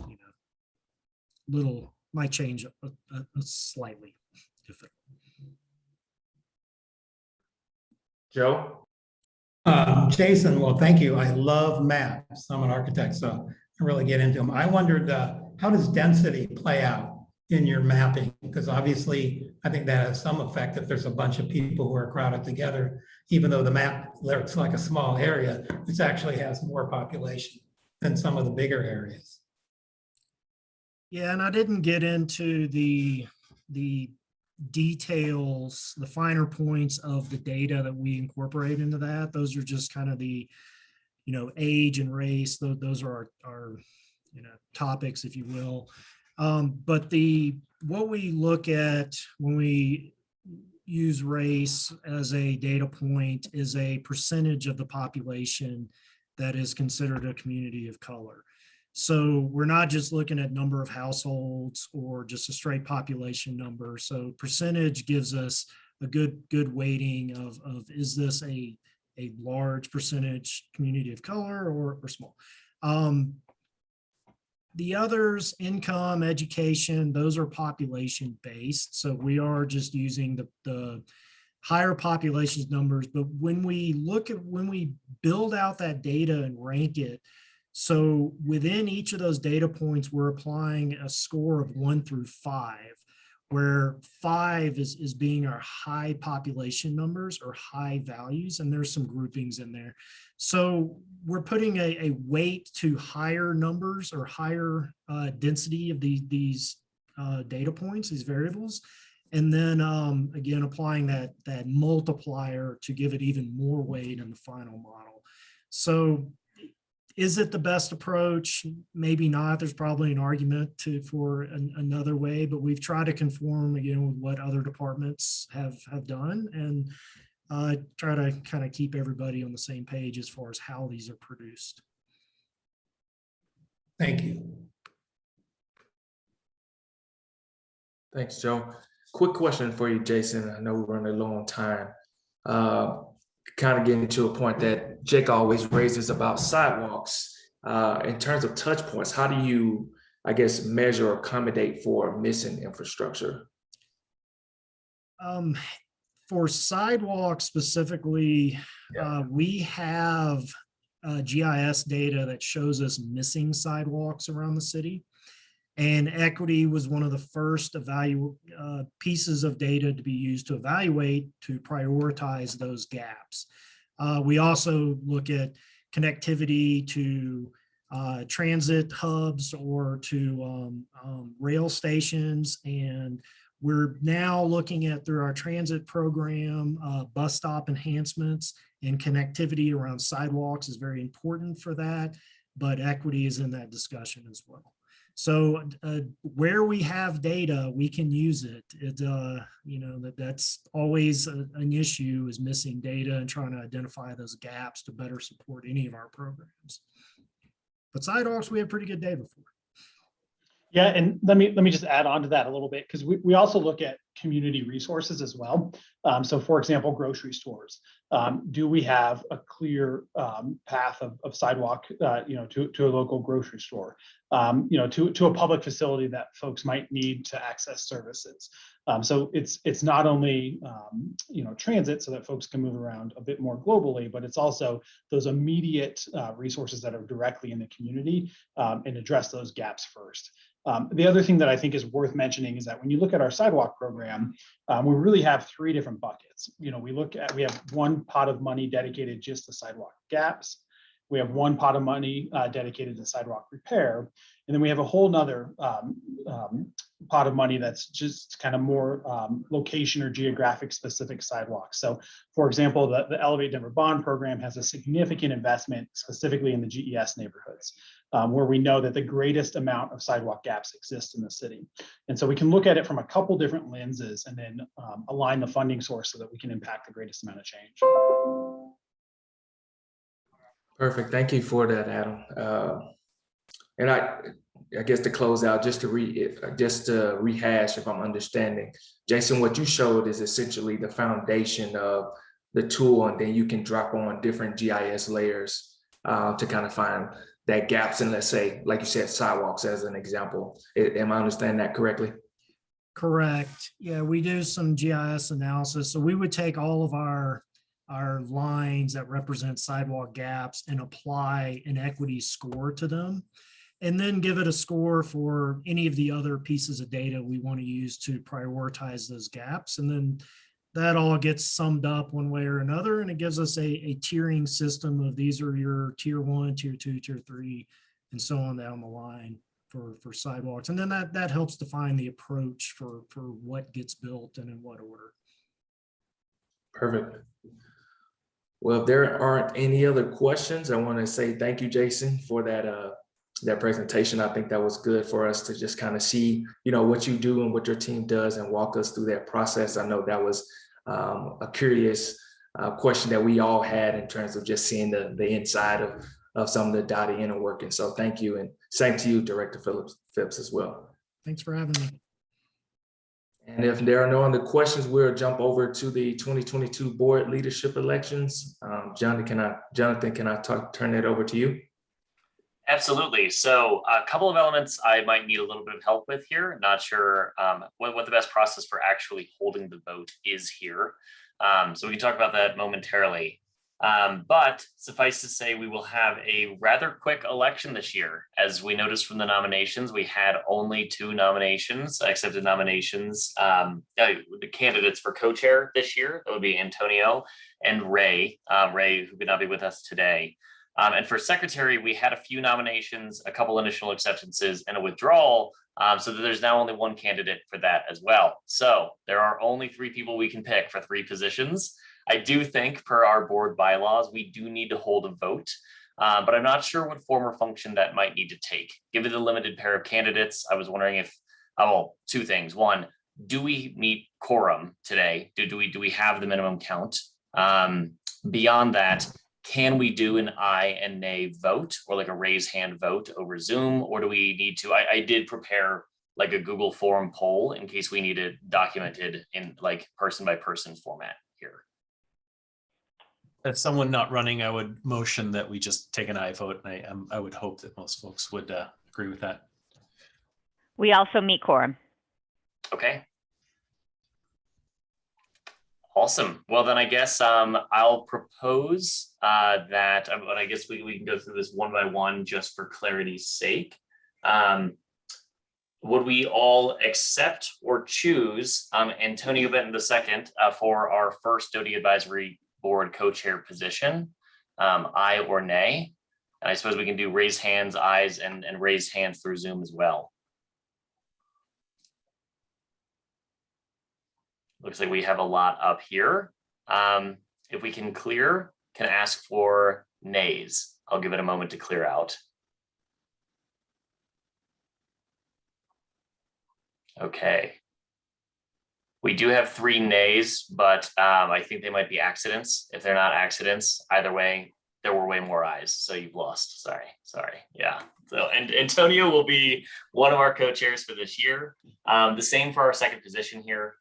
little might change slightly. Joe? Jason, well, thank you. I love maps. I'm an architect, so I really get into them. I wondered, how does density play out in your mapping? Because obviously, I think that has some effect if there's a bunch of people who are crowded together, even though the map looks like a small area, this actually has more population than some of the bigger areas. Yeah, and I didn't get into the details, the finer points of the data that we incorporate into that. Those are just kind of the, age and race. Those are our topics, if you will. But what we look at when we use race as a data point is a percentage of the population that is considered a community of color. So we're not just looking at number of households or just a straight population number. So percentage gives us a good weighting of is this a large percentage community of color or small. The others, income, education, those are population based. So we are just using the higher population numbers. But when we build out that data and rank it, so within each of those data points, we're applying a score of 1 through 5, where 5 is being our high population numbers or high values, and there's some groupings in there. So we're putting a weight to higher numbers or higher density of these data points, these variables, and then again, applying that multiplier to give it even more weight in the final model. So is it the best approach? Maybe not. There's probably an argument for another way, but we've tried to conform again with what other departments have done and try to kind of keep everybody on the same page as far as how these are produced. Thank you. Thanks, Joe. Quick question for you, Jason. I know we're running low on time. Kind of getting to a point that Jake always raises about sidewalks. In terms of touch points, how do you, I guess, measure or accommodate for missing infrastructure? For sidewalks specifically, we have GIS data that shows us missing sidewalks around the city. And equity was one of the first pieces of data to be used to evaluate, to prioritize those gaps. We also look at connectivity to transit hubs or to rail stations. And we're now looking at, through our transit program, bus stop enhancements, and connectivity around sidewalks is very important for that, but equity is in that discussion as well. So where we have data, we can use it. That's always an issue, is missing data and trying to identify those gaps to better support any of our programs. But sidewalks, we have pretty good data for. Yeah, and let me just add on to that a little bit, because we also look at community resources as well. So for example, grocery stores. Do we have a clear path of sidewalk, to a local grocery store, to a public facility that folks might need to access services? So it's not only transit so that folks can move around a bit more globally, but it's also those immediate resources that are directly in the community, and address those gaps first. The other thing that I think is worth mentioning is that when you look at our sidewalk program, we really have 3 different buckets. We have one pot of money dedicated just to sidewalk gaps. We have one pot of money dedicated to sidewalk repair. And then we have a whole nother pot of money that's just kind of more location or geographic specific sidewalks. So for example, the Elevate Denver Bond program has a significant investment specifically in the GES neighborhoods, where we know that the greatest amount of sidewalk gaps exist in the city. And so we can look at it from a couple different lenses and then align the funding source so that we can impact the greatest amount of change. Perfect. Thank you for that, Adam. And I guess to close out, just to rehash, if I'm understanding, Jason, what you showed is essentially the foundation of the tool, and then you can drop on different GIS layers to kind of find that gaps in, let's say, like you said, sidewalks as an example. Am I understanding that correctly? Correct. Yeah, we do some GIS analysis. So we would take all of our lines that represent sidewalk gaps and apply an equity score to them, and then give it a score for any of the other pieces of data we want to use to prioritize those gaps. And then that all gets summed up one way or another, and it gives us a tiering system of these are your tier 1, tier 2, tier 3, and so on down the line for sidewalks. And then that helps define the approach for what gets built and in what order. Perfect. Well, if there aren't any other questions, I want to say thank you, Jason, for that presentation. I think that was good for us to just kind of see, what you do and what your team does and walk us through that process. I know that was a curious question that we all had in terms of just seeing the inside of some of the Dottie inner working. So thank you, and same to you, Director Phipps as well. Thanks for having me. And if there are no other questions, we'll jump over to the 2022 board leadership elections. Jonathan, can I turn it over to you? Absolutely. So a couple of elements I might need a little bit of help with here. Not sure what the best process for actually holding the vote is here. So we can talk about that momentarily. But suffice to say, we will have a rather quick election this year. As we noticed from the nominations, we had only 2 accepted nominations. The candidates for co-chair this year, that would be Antonio and Ray, who could not be with us today. And for secretary, we had a few nominations, a couple initial acceptances, and a withdrawal. So that there's now only 1 candidate for that as well. So there are only 3 people we can pick for 3 positions. I do think, per our board bylaws, we do need to hold a vote, but I'm not sure what form or function that might need to take. Given the limited pair of candidates, I was wondering if, 2 things. 1, do we meet quorum today? Do we have the minimum count? Beyond that, can we do an aye and nay vote, or like a raise hand vote over Zoom, or do we need to? I did prepare like a Google form poll in case we need it documented in like person by person format here. As someone not running, I would motion that we just take an aye vote, and I would hope that most folks would agree with that. We also meet quorum. Okay. Awesome. Well, then I guess I'll propose that, but I guess we can go through this one by one just for clarity's sake. Would we all accept or choose Antonio Benton II for our first DOTI Advisory Board co-chair position, aye or nay? And I suppose we can do raise hands, ayes, and raise hands through Zoom as well. Looks like we have a lot up here. If we can ask for nays. I'll give it a moment to clear out. Okay. We do have 3 nays, but I think they might be accidents. If they're not accidents, either way, there were way more ayes. So you've lost. Sorry. Yeah. So and Antonio will be one of our co-chairs for this year. The same for our second position here.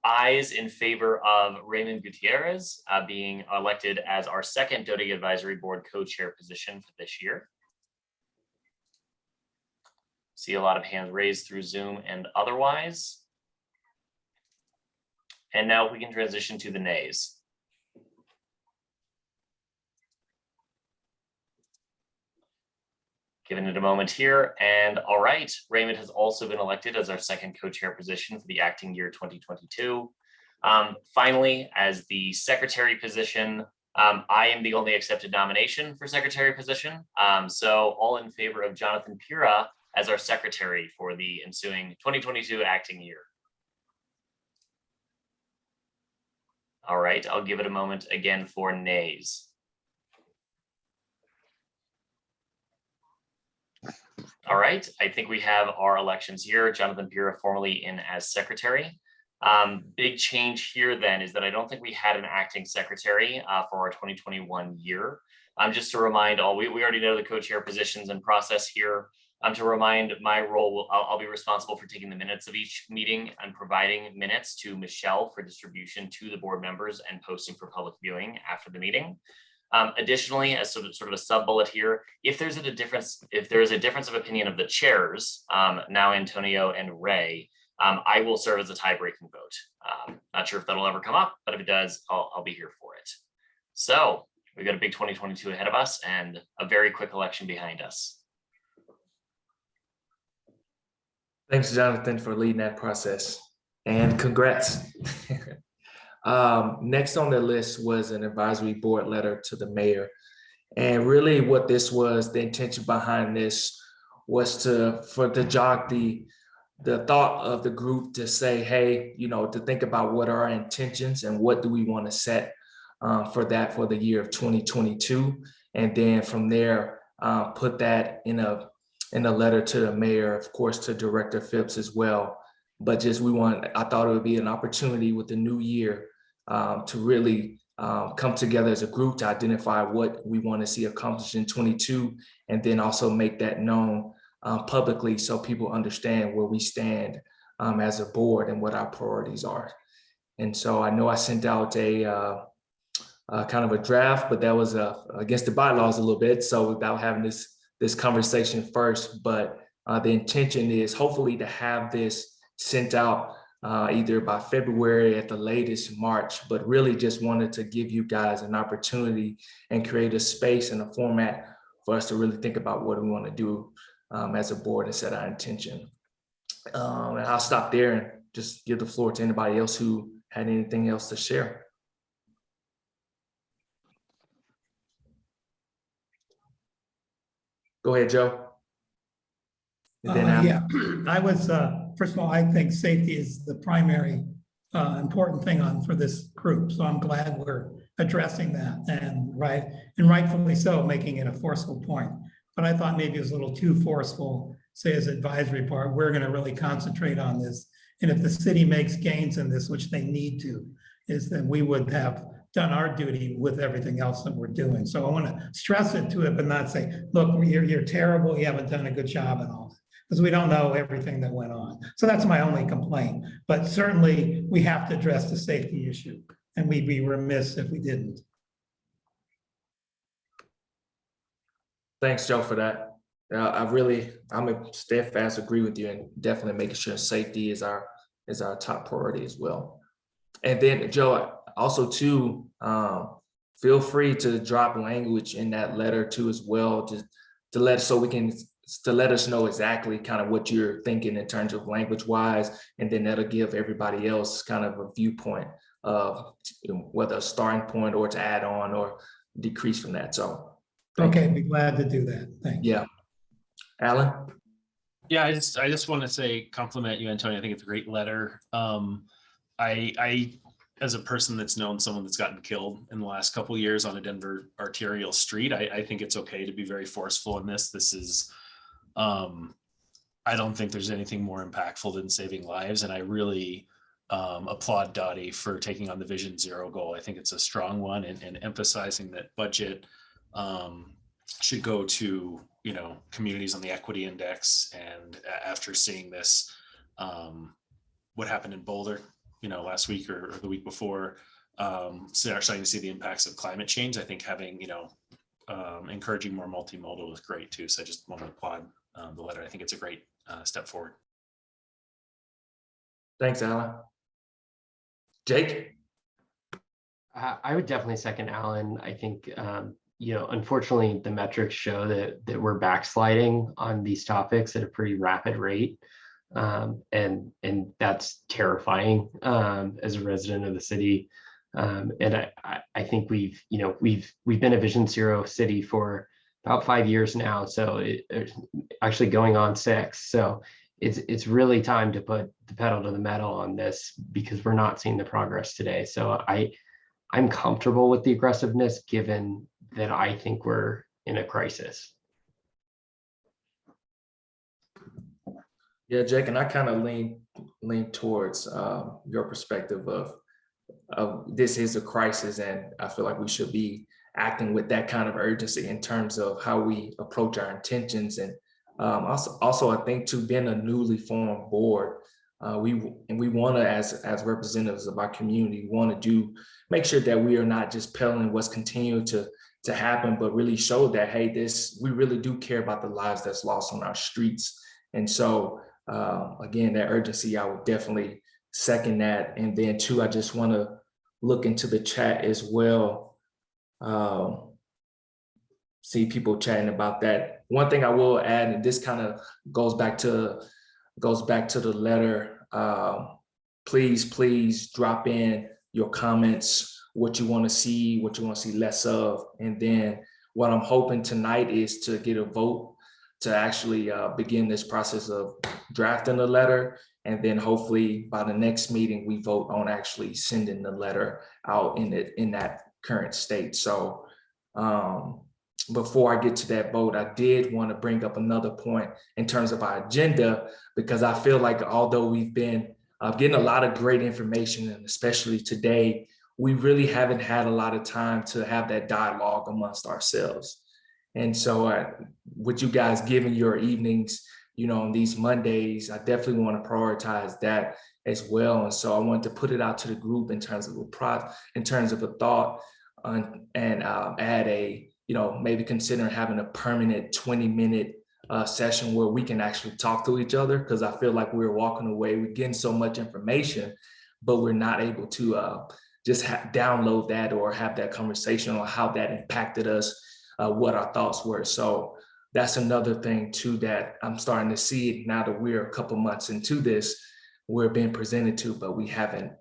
Ayes in favor of Raymond Gutierrez being elected as our second DOTI Advisory Board co-chair position for this year. See a lot of hands raised through Zoom and otherwise. And now we can transition to the nays. Giving it a moment here. And all right, Raymond has also been elected as our second co-chair position for the acting year 2022. Finally, as the secretary position, I am the only accepted nomination for secretary position. So all in favor of Jonathan Pura as our secretary for the ensuing 2022 acting year. All right, I'll give it a moment again for nays. All right, I think we have our elections here. Jonathan Pura formally in as secretary. Big change here then is that I don't think we had an acting secretary for our 2021 year. Just to remind all, we already know the co-chair positions and process here. To remind my role, I'll be responsible for taking the minutes of each meeting and providing minutes to Michelle for distribution to the board members and posting for public viewing after the meeting. Additionally, as sort of a sub bullet here, if there is a difference of opinion of the chairs, now Antonio and Ray, I will serve as a tie-breaking vote. Not sure if that'll ever come up, but if it does, I'll be here for it. So we've got a big 2022 ahead of us and a very quick election behind us. Thanks, Jonathan, for leading that process, and congrats. Next on the list was an advisory board letter to the mayor. And really what this was, the intention behind this was to jog the thought of the group to say, hey, to think about what are our intentions and what do we want to set for the year of 2022. And then from there, put that in a letter to the mayor, of course, to Director Phipps as well. But I thought it would be an opportunity with the new year to really come together as a group to identify what we want to see accomplished in 22, and then also make that known publicly so people understand where we stand as a board and what our priorities are. And so I know I sent out a kind of a draft, but that was against the bylaws a little bit. So without having this conversation first, but the intention is hopefully to have this sent out either by February at the latest March, but really just wanted to give you guys an opportunity and create a space and a format for us to really think about what we want to do as a board and set our intention. And I'll stop there and just give the floor to anybody else who had anything else to share. Go ahead, Joe. Yeah, I was, first of all, I think safety is the primary important thing for this group. So I'm glad we're addressing that and rightfully so, making it a forceful point. But I thought maybe it was a little too forceful, say as advisory part, we're going to really concentrate on this. And if the city makes gains in this, which they need to, is that we would have done our duty with everything else that we're doing. So I want to stress it to it, but not say, look, you're terrible, you haven't done a good job and all that, because we don't know everything that went on. So that's my only complaint. But certainly we have to address the safety issue, and we'd be remiss if we didn't. Thanks, Joe, for that. I'm a steadfast agree with you, and definitely making sure safety is our top priority as well. And then, Joe, also too, feel free to drop language in that letter too as well, to let us know exactly kind of what you're thinking in terms of language wise, and then that'll give everybody else kind of a viewpoint of whether a starting point or to add on or decrease from that. So okay, be glad to do that. Thanks. Yeah. Alan? Yeah, I just want to say, compliment you, Antonio. I think it's a great letter. I as a person that's known someone that's gotten killed in the last couple of years on a Denver arterial street, I think it's okay to be very forceful in this. This is, I don't think there's anything more impactful than saving lives. And I really applaud Dottie for taking on the Vision Zero goal. I think it's a strong one, and emphasizing that budget should go to, communities on the equity index. And after seeing this, what happened in Boulder, last week or the week before, starting to see the impacts of climate change. I think having, encouraging more multimodal is great too. So I just want to applaud the letter. I think it's a great step forward. Thanks, Alan. Jake? I would definitely second Alan. I think, unfortunately, the metrics show that we're backsliding on these topics at a pretty rapid rate. And that's terrifying as a resident of the city. And I think we've been a Vision Zero city for about 5 years now. So actually going on 6. So it's really time to put the pedal to the metal on this, because we're not seeing the progress today. So I'm comfortable with the aggressiveness, given that I think we're in a crisis. Yeah, Jake, and I kind of lean towards your perspective of this is a crisis, and I feel like we should be acting with that kind of urgency in terms of how we approach our intentions. And also I think to being a newly formed board, we want to, as representatives of our community, want to make sure that we are not just peddling what's continuing to happen, but really show that, hey, we really do care about the lives that's lost on our streets. And so again, that urgency, I would definitely second that. And then two, I just want to look into the chat as well. See people chatting about that. One thing I will add, and this kind of goes back to the letter. Please drop in your comments, what you want to see, what you want to see less of. And then what I'm hoping tonight is to get a vote to actually begin this process of drafting the letter. And then hopefully by the next meeting, we vote on actually sending the letter out in that current state. So before I get to that vote, I did want to bring up another point in terms of our agenda, because I feel like although we've been getting a lot of great information, and especially today, we really haven't had a lot of time to have that dialogue amongst ourselves. And so with you guys giving your evenings, on these Mondays, I definitely want to prioritize that as well. And so I wanted to put it out to the group in terms of a thought, and add a, maybe considering having a permanent 20-minute session where we can actually talk to each other, because I feel like we're walking away, we're getting so much information, but we're not able to just download that or have that conversation on how that impacted us, what our thoughts were. So that's another thing too that I'm starting to see now that we're a couple months into this, we're being presented to, but we haven't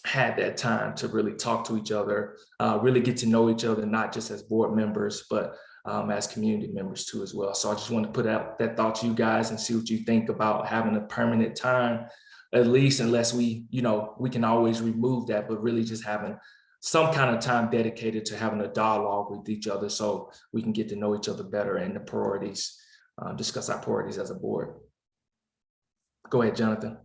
had that time to really talk to each other, really get to know each other, not just as board members, but as community members too as well. So I just want to put out that thought to you guys and see what you think about having a permanent time, at least, unless we can always remove that, but really just having some kind of time dedicated to having a dialogue with each other so we can get to know each other better and the priorities, discuss our priorities as a board. Go ahead, Jonathan.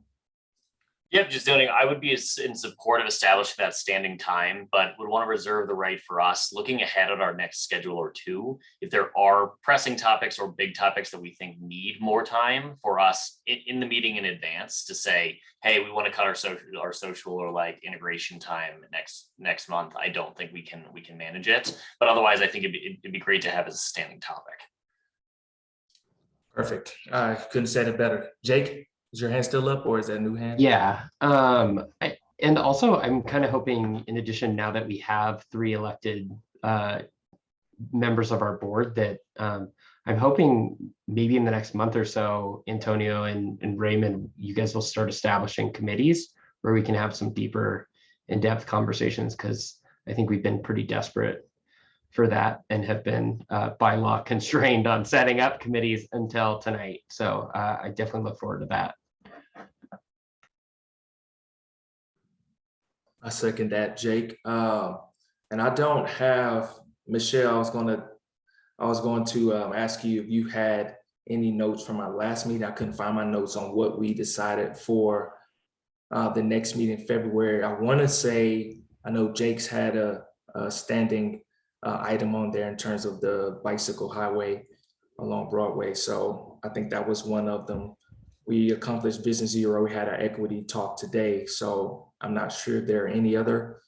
Yep, just noting, I would be in support of establishing that standing time, but would want to reserve the right for us looking ahead at our next schedule or two. If there are pressing topics or big topics that we think need more time for us in the meeting in advance to say, hey, we want to cut our social or like integration time next month. I don't think we can manage it, but otherwise I think it'd be great to have as a standing topic. Perfect. I couldn't say it better. Jake, is your hand still up or is that a new hand? Yeah. And also I'm kind of hoping, in addition, now that we have 3 elected members of our board, that I'm hoping maybe in the next month or so, Antonio and Raymond, you guys will start establishing committees where we can have some deeper in-depth conversations, because I think we've been pretty desperate for that and have been by law constrained on setting up committees until tonight. So I definitely look forward to that. I second that, Jake. And I don't have, Michelle, I was going to ask you if you had any notes from our last meeting. I couldn't find my notes on what we decided for the next meeting in February. I want to say, I know Jake's had a standing item on there in terms of the bicycle highway along Broadway. So I think that was one of them. We accomplished Vision Zero. We had our equity talk today. So I'm not sure there are any other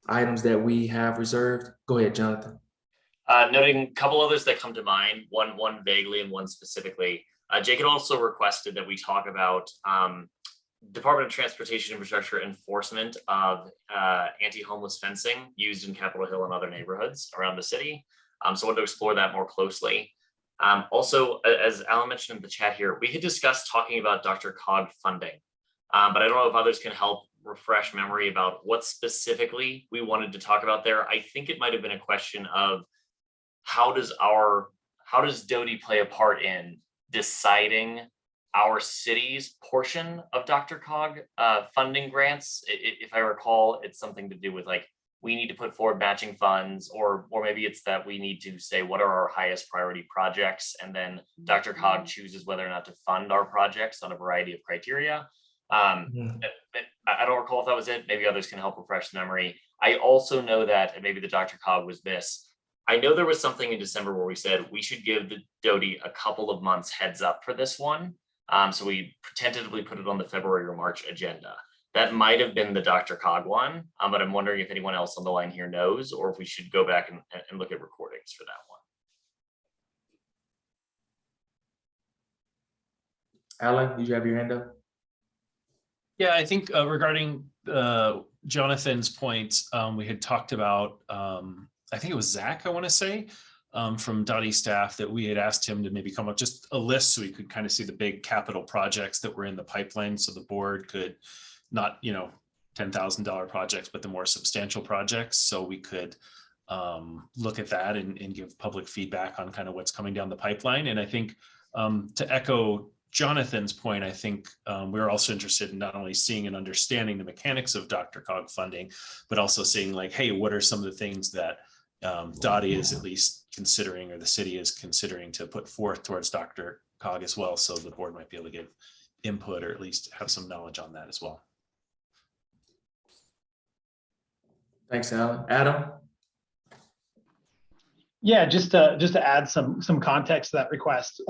items that we have reserved. Go ahead, Jonathan. Noting a couple others that come to mind, one vaguely and one specifically. Jake had also requested that we talk about Department of Transportation Infrastructure enforcement of anti-homeless fencing used in Capitol Hill and other neighborhoods around the city. So I wanted to explore that more closely. Also, as Alan mentioned in the chat here, we had discussed talking about DRCOG funding, but I don't know if others can help refresh memory about what specifically we wanted to talk about there. I think it might have been a question of how does DOTI play a part in deciding our city's portion of DRCOG funding grants? If I recall, it's something to do with like, we need to put forward matching funds, or maybe it's that we need to say what are our highest priority projects, and then DRCOG chooses whether or not to fund our projects on a variety of criteria. I don't recall if that was it. Maybe others can help refresh the memory. I also know that, and maybe the DRCOG was this, I know there was something in December where we said we should give the DOTI a couple of months heads up for this one. So we tentatively put it on the February or March agenda. That might have been the DRCOG one, but I'm wondering if anyone else on the line here knows, or if we should go back and look at recordings for that one. Alan, did you have your hand up? Yeah, I think regarding Jonathan's points, we had talked about, I think it was Zach, I want to say, from Dottie staff, that we had asked him to maybe come up just a list so we could kind of see the big capital projects that were in the pipeline, so the board could not, $10,000 projects, but the more substantial projects, so we could look at that and give public feedback on kind of what's coming down the pipeline. And I think to echo Jonathan's point, I think we're also interested in not only seeing and understanding the mechanics of DRCOG funding, but also seeing like, hey, what are some of the things that Dottie is at least considering, or the city is considering to put forth towards DRCOG as well. So the board might be able to give input, or at least have some knowledge on that as well. Thanks, Alan. Adam? Yeah, just to add some context to that request.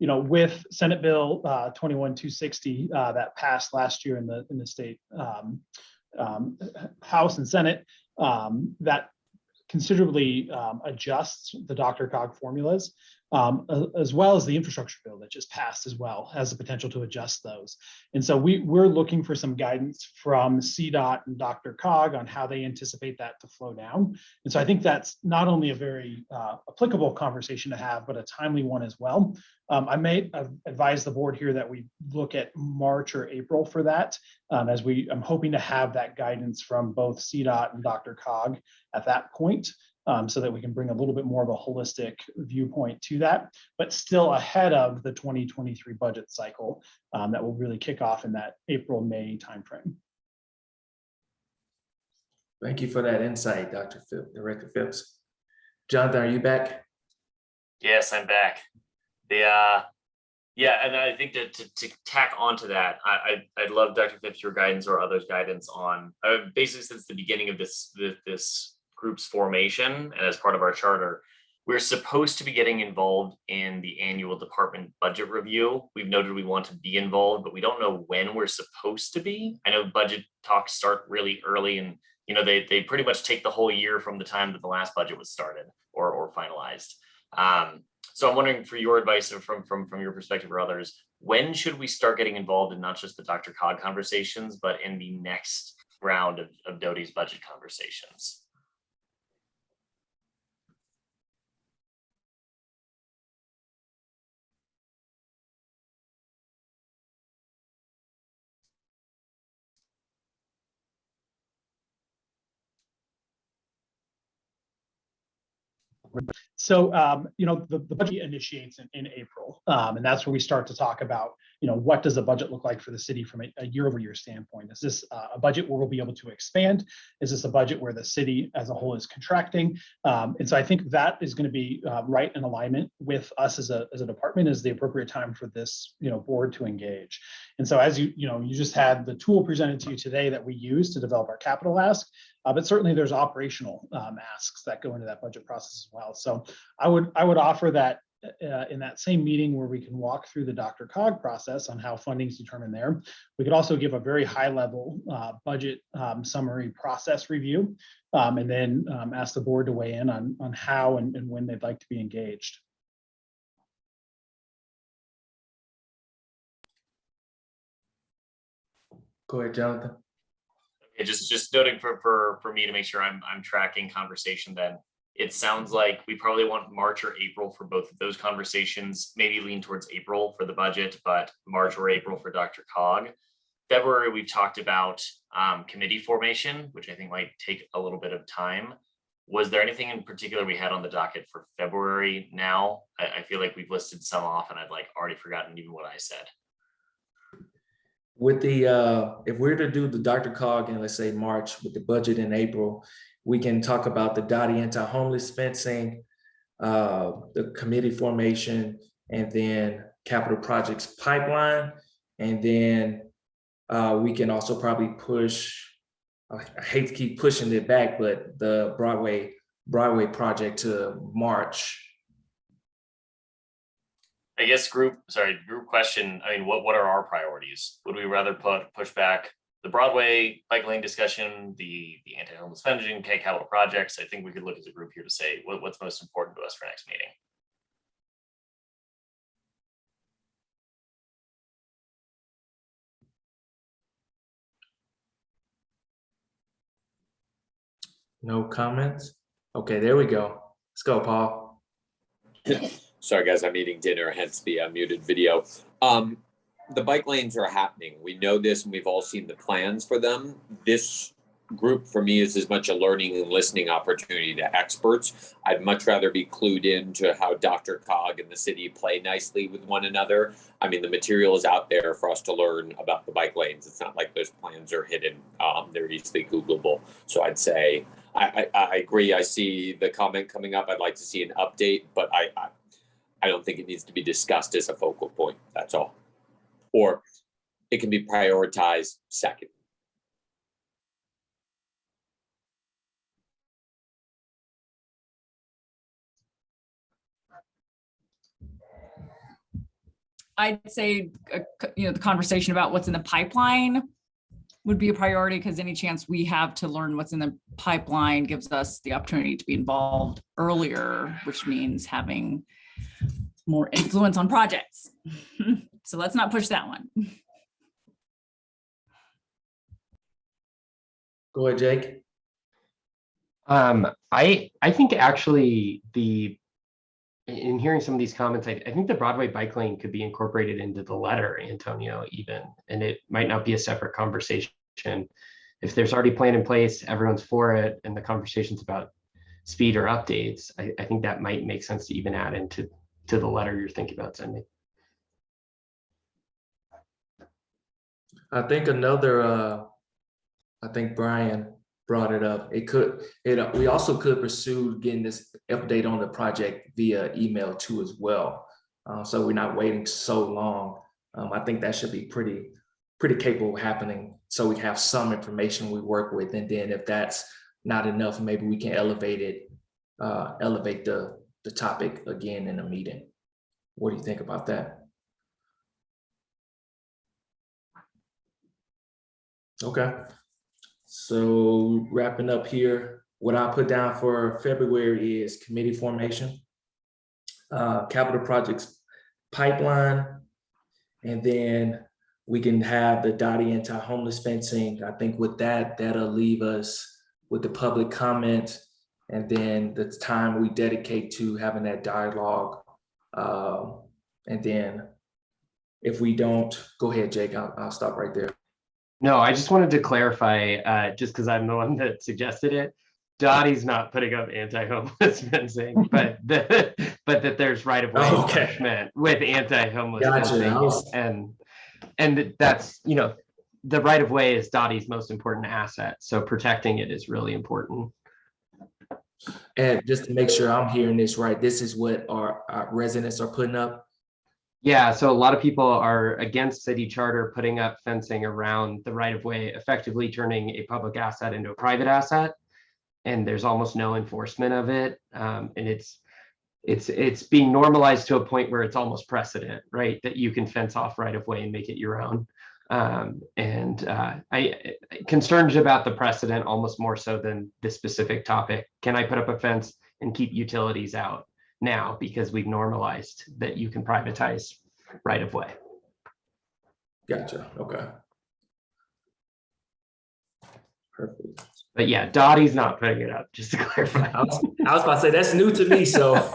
With Senate Bill 21260 that passed last year in the state House and Senate, that considerably adjusts the DRCOG formulas, as well as the infrastructure bill that just passed as well has the potential to adjust those. And so we're looking for some guidance from CDOT and DRCOG on how they anticipate that to flow down. And so I think that's not only a very applicable conversation to have, but a timely one as well. I may advise the board here that we look at March or April for that, as I'm hoping to have that guidance from both CDOT and DRCOG at that point, so that we can bring a little bit more of a holistic viewpoint to that, but still ahead of the 2023 budget cycle that will really kick off in that April-May timeframe. Thank you for that insight, Director Phipps. Jonathan, are you back? Yes, I'm back. Yeah, and I think that to tack onto that, I'd love Dr. Phipps, your guidance or others' guidance on basically since the beginning of this group's formation and as part of our charter, we're supposed to be getting involved in the annual department budget review. We've noted we want to be involved, but we don't know when we're supposed to be. I know budget talks start really early, and they pretty much take the whole year from the time that the last budget was started or finalized. So I'm wondering, for your advice or from your perspective or others, when should we start getting involved in not just the DRCOG conversations, but in the next round of DOTI's budget conversations? So, the budget initiates in April, and that's where we start to talk about, what does the budget look like for the city from a year-over-year standpoint? Is this a budget where we'll be able to expand? Is this a budget where the city as a whole is contracting? And so I think that is going to be right in alignment with us as a department, is the appropriate time for this, board to engage. And so as you just had the tool presented to you today that we use to develop our capital ask, but certainly there's operational asks that go into that budget process as well. So I would offer that in that same meeting where we can walk through the DRCOG process on how funding is determined there. We could also give a very high level budget summary process review, and then ask the board to weigh in on how and when they'd like to be engaged. Go ahead, Jonathan. Okay, just noting for me to make sure I'm tracking conversation then. It sounds like we probably want March or April for both of those conversations, maybe lean towards April for the budget, but March or April for DRCOG. February, we've talked about committee formation, which I think might take a little bit of time. Was there anything in particular we had on the docket for February now? I feel like we've listed some off and I'd already forgotten even what I said. With the, if we're to do the DRCOG in, let's say, March, with the budget in April, we can talk about the Dottie anti-homeless fencing, the committee formation, and then capital projects pipeline. And then we can also probably push, I hate to keep pushing it back, but the Broadway Broadway project to March. I guess group question. I mean, what are our priorities? Would we rather push back the Broadway bike lane discussion, the anti-homeless fencing, capital projects? I think we could look as a group here to say what's most important to us for next meeting. No comments? Okay, there we go. Let's go, Paul. Sorry, guys, I'm eating dinner, hence the muted video. The bike lanes are happening. We know this, and we've all seen the plans for them. This group, for me, is as much a learning and listening opportunity to experts. I'd much rather be clued into how DRCOG and the city play nicely with one another. I mean, the material is out there for us to learn about the bike lanes. It's not like those plans are hidden. They're easily Googleable. So I'd say, I agree. I see the comment coming up. I'd like to see an update, but I don't think it needs to be discussed as a focal point. That's all. Or it can be prioritized second. I'd say, the conversation about what's in the pipeline would be a priority, because any chance we have to learn what's in the pipeline gives us the opportunity to be involved earlier, which means having more influence on projects. So let's not push that one. Go ahead, Jake. I think actually in hearing some of these comments, I think the Broadway bike lane could be incorporated into the letter, Antonio, even, and it might not be a separate conversation. If there's already a plan in place, everyone's for it, and the conversation's about speed or updates, I think that might make sense to even add into the letter you're thinking about sending. I think I think Brian brought it up. We also could pursue getting this update on the project via email too as well. So we're not waiting so long. I think that should be pretty capable of happening. So we have some information we work with, and then if that's not enough, maybe we can elevate the topic again in a meeting. What do you think about that? Okay. So wrapping up here, what I put down for February is committee formation, capital projects pipeline, and then we can have the Dottie anti-homeless fencing. I think with that'll leave us with the public comment, and then the time we dedicate to having that dialogue. And then if we don't, go ahead, Jake, I'll stop right there. No, I just wanted to clarify, just because I'm the one that suggested it, Dottie's not putting up anti-homeless fencing, but that there's right-of-way enforcement with anti-homeless fencing, and that's, the right-of-way is Dottie's most important asset, so protecting it is really important. And just to make sure I'm hearing this right, this is what our residents are putting up? Yeah, so a lot of people are against city charter putting up fencing around the right-of-way, effectively turning a public asset into a private asset, and there's almost no enforcement of it. And it's being normalized to a point where it's almost precedent, right? That you can fence off right-of-way and make it your own. I concerned about the precedent almost more so than this specific topic. Can I put up a fence and keep utilities out now because we've normalized that you can privatize right of way? Gotcha. Okay. Perfect. But yeah, Dottie's not putting it up, just to clarify. I was about to say that's new to me, so wow.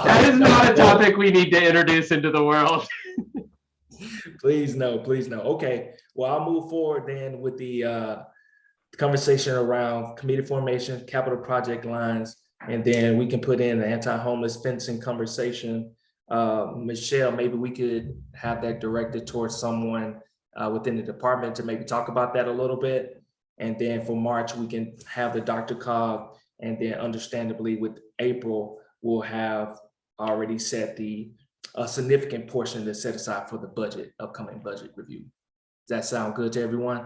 That is not a topic we need to introduce into the world. Please no, please no. Okay, well, I'll move forward then with the conversation around committee formation, capital project lines, and then we can put in the anti-homeless fencing conversation. Michelle, maybe we could have that directed towards someone within the department to maybe talk about that a little bit. And then for March, we can have the DRCOG, and then understandably with April, we'll have already set a significant portion that's set aside for the budget, upcoming budget review. Does that sound good to everyone?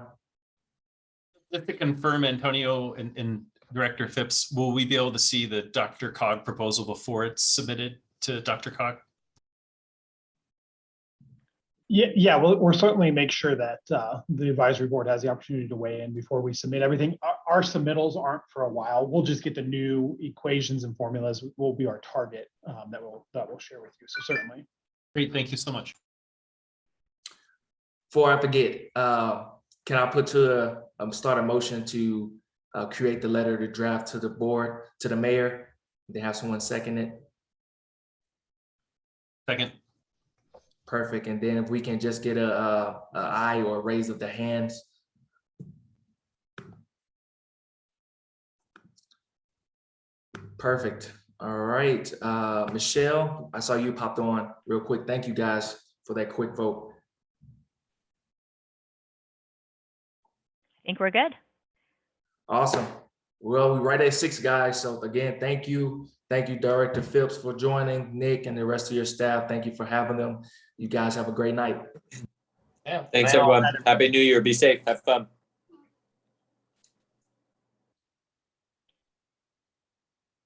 Just to confirm, Antonio, and Director Phipps, will we be able to see the DRCOG proposal before it's submitted to DRCOG? Yeah, we'll certainly make sure that the advisory board has the opportunity to weigh in before we submit everything. Our submittals aren't for a while. We'll just get the new equations and formulas will be our target that we'll share with you. So certainly. Great, thank you so much. Before I forget, can I put to start a motion to create the letter to draft to the board, to the mayor? They have someone second it. Second. Perfect. And then if we can just get a aye or a raise of the hands. Perfect. All right. Michelle, I saw you popped on real quick. Thank you guys for that quick vote. I think we're good. Awesome. Well, we're right at 6 guys. So again, thank you. Thank you, Director Phipps, for joining, Nick and the rest of your staff. Thank you for having them. You guys have a great night. Thanks, everyone. Happy New Year. Be safe. Have fun.